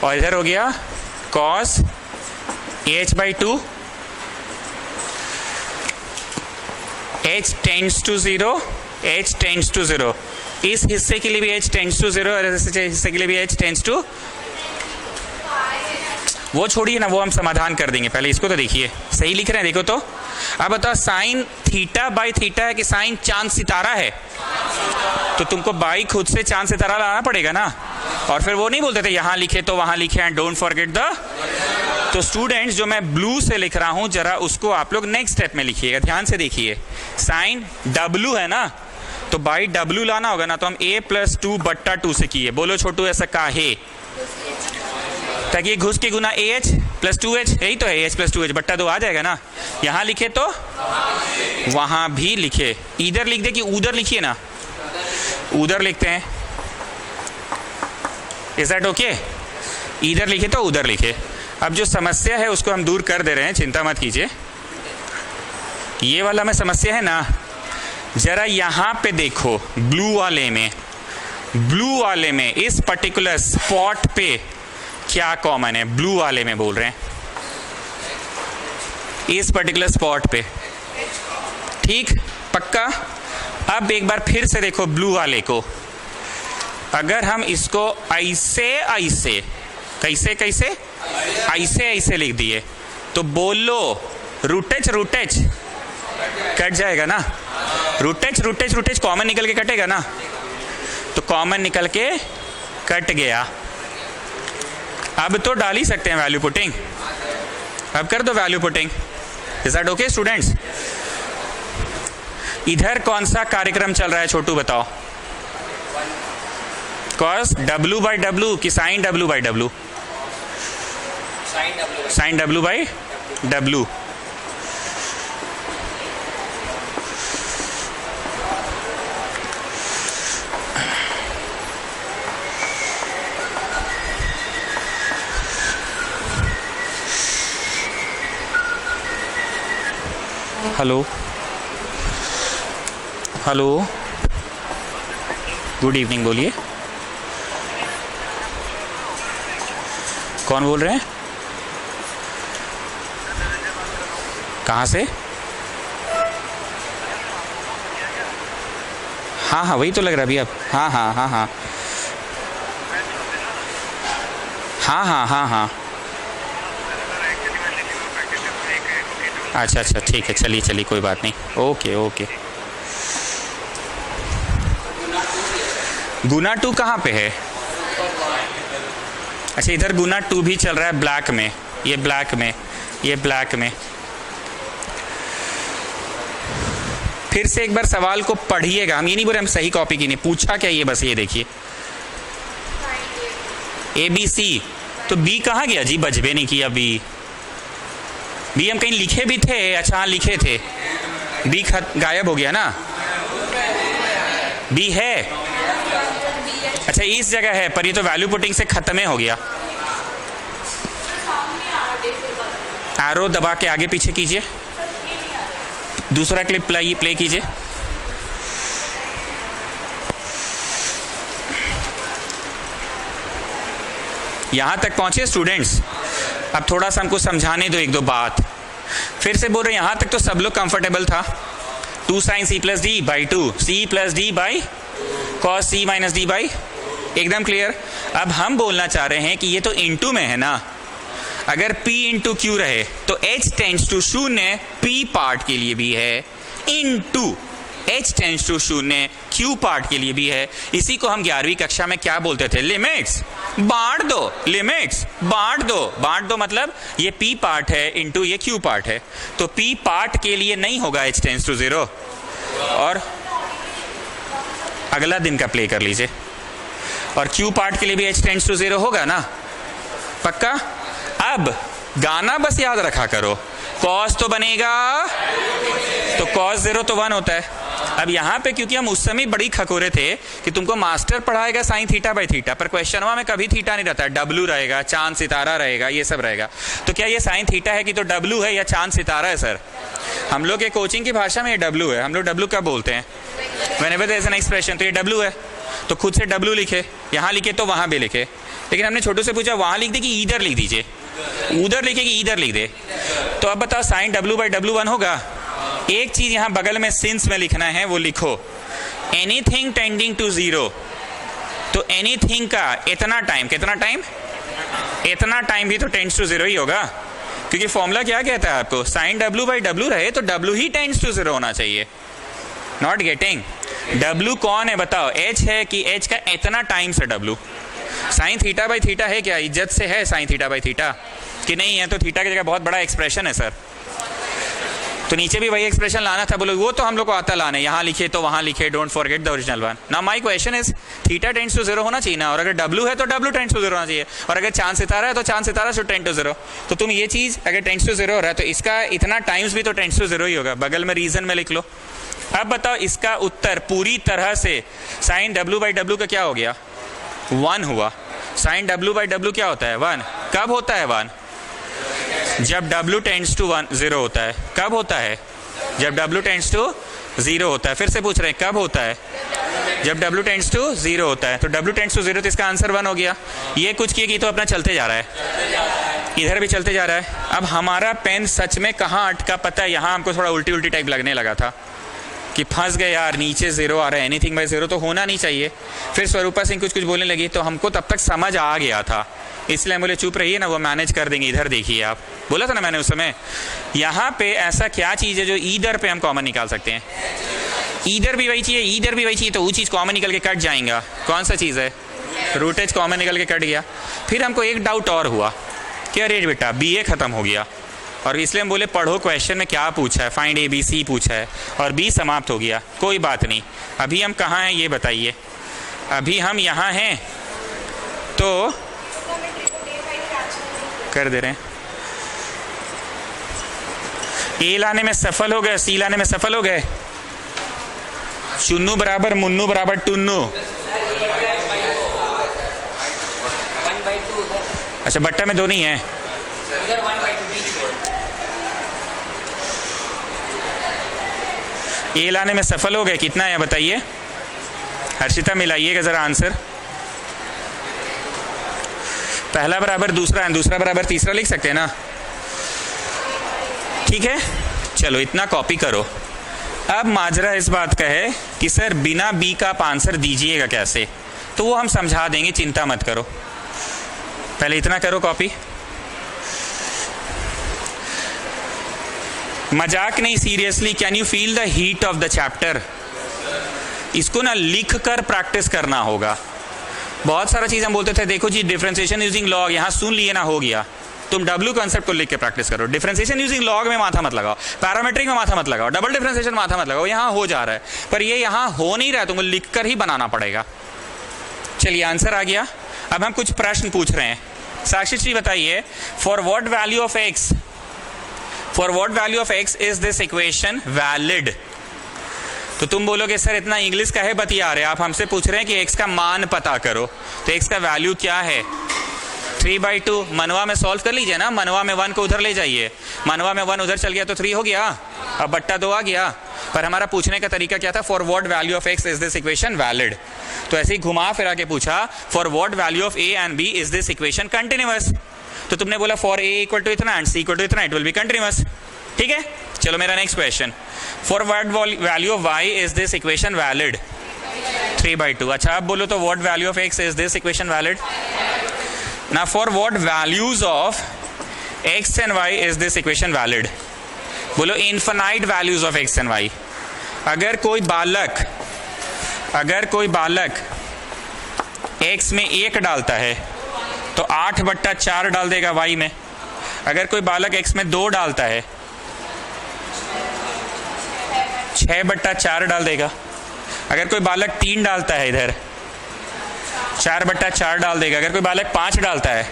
और इधर हो गया cos AH by 2, H tends to 0, H tends to 0। इस हिस्से के लिए भी H टेंड्स टू 0 और इस हिस्से के लिए भी H टेंड्स टू, वो छोड़िए ना, वो हम समाधान कर देंगे, पहले इसको तो देखिए, सही लिख रहे हैं देखो तो। अब बताओ साइन थीटा बाई थीटा है कि साइन चांद सितारा है? तो तुमको बाई खुद से चांद सितारा लाना पड़ेगा ना, और फिर वो नहीं बोलते थे यहाँ लिखे तो वहां लिखे, एंड डोंट फॉरगेट द। तो स्टूडेंट्स जो मैं ब्लू से लिख रहा हूं, जरा उसको आप लोग नेक्स्ट स्टेप में लिखिएगा, ध्यान से देखिए। साइन W है ना, तो बाई W लाना होगा ना, तो हम a प्लस 2 बट्टा 2 से किए। बोलो छोटू ऐसा काहे? ताकि ये घुस के गुना AH प्लस 2H, यही तो है, AH प्लस 2H बट्टा 2 आ जाएगा ना। यहाँ लिखे तो वहां भी लिखे, इधर लिख दे कि उधर लिखिए ना, उधर लिखते हैं। Is that okay? इधर लिखे तो उधर लिखे। अब जो समस्या है उसको हम दूर कर दे रहे हैं, चिंता मत कीजिए। ये वाला में समस्या है ना, जरा यहाँ पे देखो, ब्लू वाले में इस पर्टिकुलर स्पॉट पे क्या कॉमन है? ब्लू वाले में बोल रहे हैं, इस पर्टिकुलर स्पॉट पे, ठीक पक्का? अब एक बार फिर से देखो ब्लू वाले को, अगर हम इसको ऐसे लिख दिए तो बोलो रूटेज कट जाएगा ना? रूटेज कॉमन निकल के कटेगा ना, तो कॉमन निकल के कट गया। अब तो डाल ही सकते हैं वैल्यू पुटिंग, अब कर दो value putting. Is that okay students? इधर कौन सा कार्यक्रम चल रहा है छोटू बताओ? कॉस W बाई W कि sine W by W? Sine W by W। Hello, good evening, बोलिए कौन बोल रहे हैं? कहाँ से? हाँ वही तो लग रहा है अभी अब। हाँ। अच्छा ठीक है, चलिए कोई बात नहीं, ओके। गुना 2 कहाँ पे है? अच्छा इधर गुना 2 भी चल रहा है ब्लैक में, ये ब्लैक में। फिर से एक बार सवाल को पढ़िएगा, हम ये नहीं बोल रहे हम सही कॉपी की नहीं, पूछा क्या ये, बस ये देखिए ABC तो बी कहाँ गया जी? बजबे नहीं किया बी। बी हम कहीं लिखे भी थे? अच्छा हाँ लिखे थे। बी गायब हो गया ना? बी है, अच्छा इस जगह है, पर ये तो वैल्यू पुटिंग से खत्म ही हो गया। एरो दबा के आगे पीछे कीजिए, दूसरा क्लिप प्ले कीजिए। यहां तक पहुंचे स्टूडेंट्स? अब थोड़ा सा हमको समझाने दो एक दो बात। फिर से बोल रहे यहां तक तो सब लोग कंफर्टेबल था। 2 sin c plus d by 2, c plus d by cos c minus D by, एकदम क्लियर। अब हम बोलना चाह रहे हैं कि ये तो इनटू में है ना, अगर p इंटू क्यू रहे तो h tends to 0 p part के लिए भी है, into h tends to 0 q part के लिए भी है। इसी को हम 11वीं कक्षा में क्या बोलते थे? लिमिट्स बांट दो, लिमिट्स बांट दो। बांट दो मतलब ये p पार्ट है इंटू ये q पार्ट है, तो p पार्ट के लिए नहीं होगा h टेंड्स टू 0। और अगला दिन का प्ले कर लीजिए, और q पार्ट के लिए भी h टेंड्स टू 0 होगा ना, पक्का। अब गाना बस याद रखा करो, cos तो बनेगा, तो cos 0 तो 1 होता है। अब यहाँ पे क्योंकि हम उस समय बड़ी खकोरे थे कि तुमको मास्टर पढ़ाएगा साइन थीटा बाई थीटा, पर क्वेश्चन में कभी थीटा नहीं रहता है, W रहेगा, चांद सितारा रहेगा, ये सब रहेगा। तो क्या ये साइन थीटा है कि तो W है या चांद सितारा है? सर हम लोग के कोचिंग की भाषा में ये W है। हम लोग W कब बोलते हैं? Whenever there is an expression, तो ये W है, तो खुद से W लिखे, यहाँ लिखे तो वहाँ भी लिखे। लेकिन हमने छोटू से पूछा वहाँ लिख दे कि इधर लिख दीजिए, उधर लिखे कि इधर लिख दे। तो अब बताओ साइन W बाई W 1 होगा। एक चीज यहां बगल में सिंस में लिखना है, वो लिखो एनीथिंग टेंडिंग टू 0। तो एनीथिंग का इतना टाइम, कितना टाइम? इतना टाइम भी तो टेंड्स टू 0 ही होगा, क्योंकि फॉर्मूला क्या कहता है आपको? साइन W बाई W रहे तो W ही टेंड्स टू 0 होना चाहिए। Not getting? W कौन है बताओ? H है कि H का इतना टाइम से W? Sign theta by theta है क्या? इज्जत से है साइन थीटा बाई थीटा कि नहीं है? तो थीटा की जगह बहुत बड़ा एक्सप्रेशन है सर, तो नीचे भी वही एक्सप्रेशन लाना था। बोलो वो तो हम लोग को आता लाने, यहाँ लिखे तो वहाँ लिखे, don't forget the original one. Now my question is theta tends to 0 होना चाहिए ना, और अगर W है तो W टेंड्स टू 0 होना चाहिए, और अगर चांद सितारा है तो चांद सितारा शुड टेंड टू 0। तो तुम ये चीज अगर टेंड्स टू 0 हो रहा है तो इसका इतना टाइम्स भी तो टेंड्स टू 0 ही होगा। बगल में रीजन में लिख लो। अब बताओ इसका उत्तर पूरी तरह से साइन W बाई W का क्या हो गया? 1 हुआ। साइन W बाई W क्या होता है? 1। कब होता है 1? जब W टेंड्स टू 0 होता है। कब होता है? जब W टेंड्स टू 0 होता है। फिर से पूछ रहे हैं कब होता है? जब W टेंड्स टू 0 होता है। तो W टेंड्स टू 0 तो इसका आंसर 1 हो गया। ये कुछ किए कि तो अपना चलते जा रहा है, इधर भी चलते जा रहा है। अब हमारा पेन सच में कहाँ अटका पता है? यहाँ हमको थोड़ा उल्टी उल्टी टाइप लगने लगा था कि फंस गए यार, नीचे 0 आ रहा है, एनीथिंग बाई 0 तो होना नहीं चाहिए। फिर स्वरूपा सिंह कुछ कुछ बोलने लगी, तो हमको तब तक समझ आ गया था, इसलिए बोले चुप रहिए ना, वो मैनेज कर देंगे। इधर देखिए, आप बोला था ना मैंने उस समय, यहाँ पे ऐसा क्या चीज़ है जो ईदर पे हम कॉमन निकाल सकते हैं? ईदर भी वही चाहिए, ईदर भी वही चाहिए, तो वो चीज़ कॉमन निकल के कट जाएगा। कौन सा चीज़ है? रूटेज कॉमन निकल के कट गया। फिर हमको एक डाउट और हुआ कि अरे बेटा BA खत्म हो गया, और इसलिए हम बोले पढ़ो क्वेश्चन में क्या पूछा है, फाइंड ABC पूछा है, और B समाप्त हो गया। कोई बात नहीं, अभी हम कहाँ हैं ये बताइए? अभी हम यहाँ हैं, तो कर दे रहे हैं। A लाने में सफल हो गए, C लाने में सफल हो गए। चुन्नू बराबर मुन्नू बराबर टुन्नू। अच्छा बट्टा में दो नहीं है। A लाने में सफल हो गए, कितना है बताइए? हर्षिता मिलाइएगा जरा आंसर। पहला बराबर दूसरा, दूसरा बराबर तीसरा लिख सकते हैं ना? ठीक है, चलो इतना कॉपी करो। अब माजरा इस बात का है कि सर बिना B का आप आंसर दीजिएगा कैसे, तो वो हम समझा देंगे, चिंता मत करो। पहले इतना करो कॉपी। मजाक नहीं, seriously, can you feel the heat of the chapter? इसको ना लिख कर प्रैक्टिस करना होगा। बहुत सारा चीज हम बोलते थे, देखो जी डिफरेंशिएशन यूजिंग लॉग, यहाँ सुन लिए ना, हो गया। तुम W कॉन्सेप्ट को लिख के प्रैक्टिस करो। डिफरेंशिएशन यूजिंग लॉग में माथा मत लगाओ, पैरामेट्रिक में माथा मत लगाओ, डबल डिफरेंशिएशन माथा मत लगाओ। यहाँ हो जा रहा है, पर ये यहाँ हो नहीं रहा है, तुमको लिख कर ही बनाना पड़ेगा। चलिए आंसर आ गया। अब हम कुछ प्रश्न पूछ रहे हैं, साक्षी जी बताइए, for what value of x, for what value of x is this equation valid? तो तुम बोलोगे सर इतना इंग्लिश काहे बतिया रहे, आप हमसे पूछ रहे हैं कि x का मान पता करो, तो x का वैल्यू क्या है? 3/2 मनवा में सॉल्व कर लीजिए ना, मनवा में 1 को उधर ले जाइए, मनवा में 1 उधर चल गया तो 3 हो गया, अब बट्टा 2 आ गया। पर हमारा पूछने का तरीका क्या था? For what value of x is this equation valid? तो ऐसे ही घुमा फिरा के पूछा, for what value of a and b is this equation continuous? तो तुमने बोला फॉर a इक्वल टू इतना एंड c इक्वल टू इतना, इट विल बी कंटिन्यूअस। ठीक है, चलो मेरा next question, for what value of y is this equation valid? 3/2। अच्छा अब बोलो तो what value of x is this equation valid? Now for what values of x and y is this equation valid? बोलो infinite values of x and y। अगर कोई बालक x में 1 डालता है तो 8/4 डाल देगा y में। अगर कोई बालक x में 2 डालता है 6/4 डाल देगा। अगर कोई बालक 3 डालता है इधर 4/4 डाल देगा। अगर कोई बालक 5 डालता है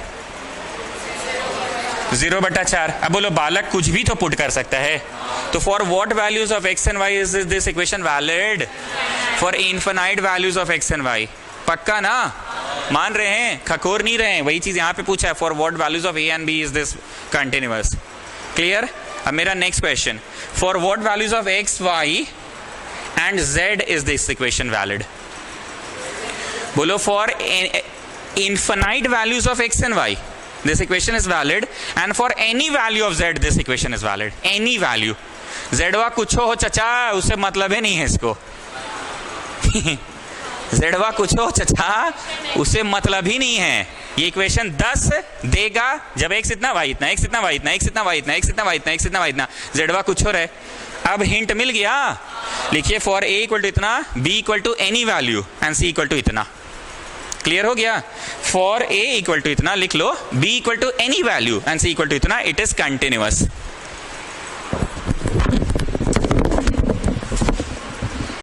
0/4। अब बोलो बालक कुछ भी तो पुट कर सकता है, तो for what values of x and y is this equation valid? For infinite values of x and y। पक्का ना, मान रहे हैं, खकोर नहीं रहे हैं, वही चीज यहां पे पूछा है, for what values of a and b is this continuous. Clear? अब मेरा next question, for what values of x, y and z is this equation valid? बोलो for infinite values of x and y this equation is valid, and for any value of z this equation is valid. any value, zवा कुछ हो चचा, उससे मतलब ही नहीं है इसको। zवा कुछ हो चचा, उससे मतलब ही नहीं है। ये इक्वेशन 10 देगा जब x इतना y इतना, x इतना y इतना, x इतना y इतना, x इतना y इतना, x इतना y इतना, zवा कुछ हो रहे। अब हिंट मिल गया, लिखिए फॉर a इक्वल टू इतना, b equal to any value and c equal to इतना। क्लियर हो गया? फॉर a इक्वल टू इतना लिख लो, b equal to any value and c equal to इतना, इट इज कंटिन्यूअस।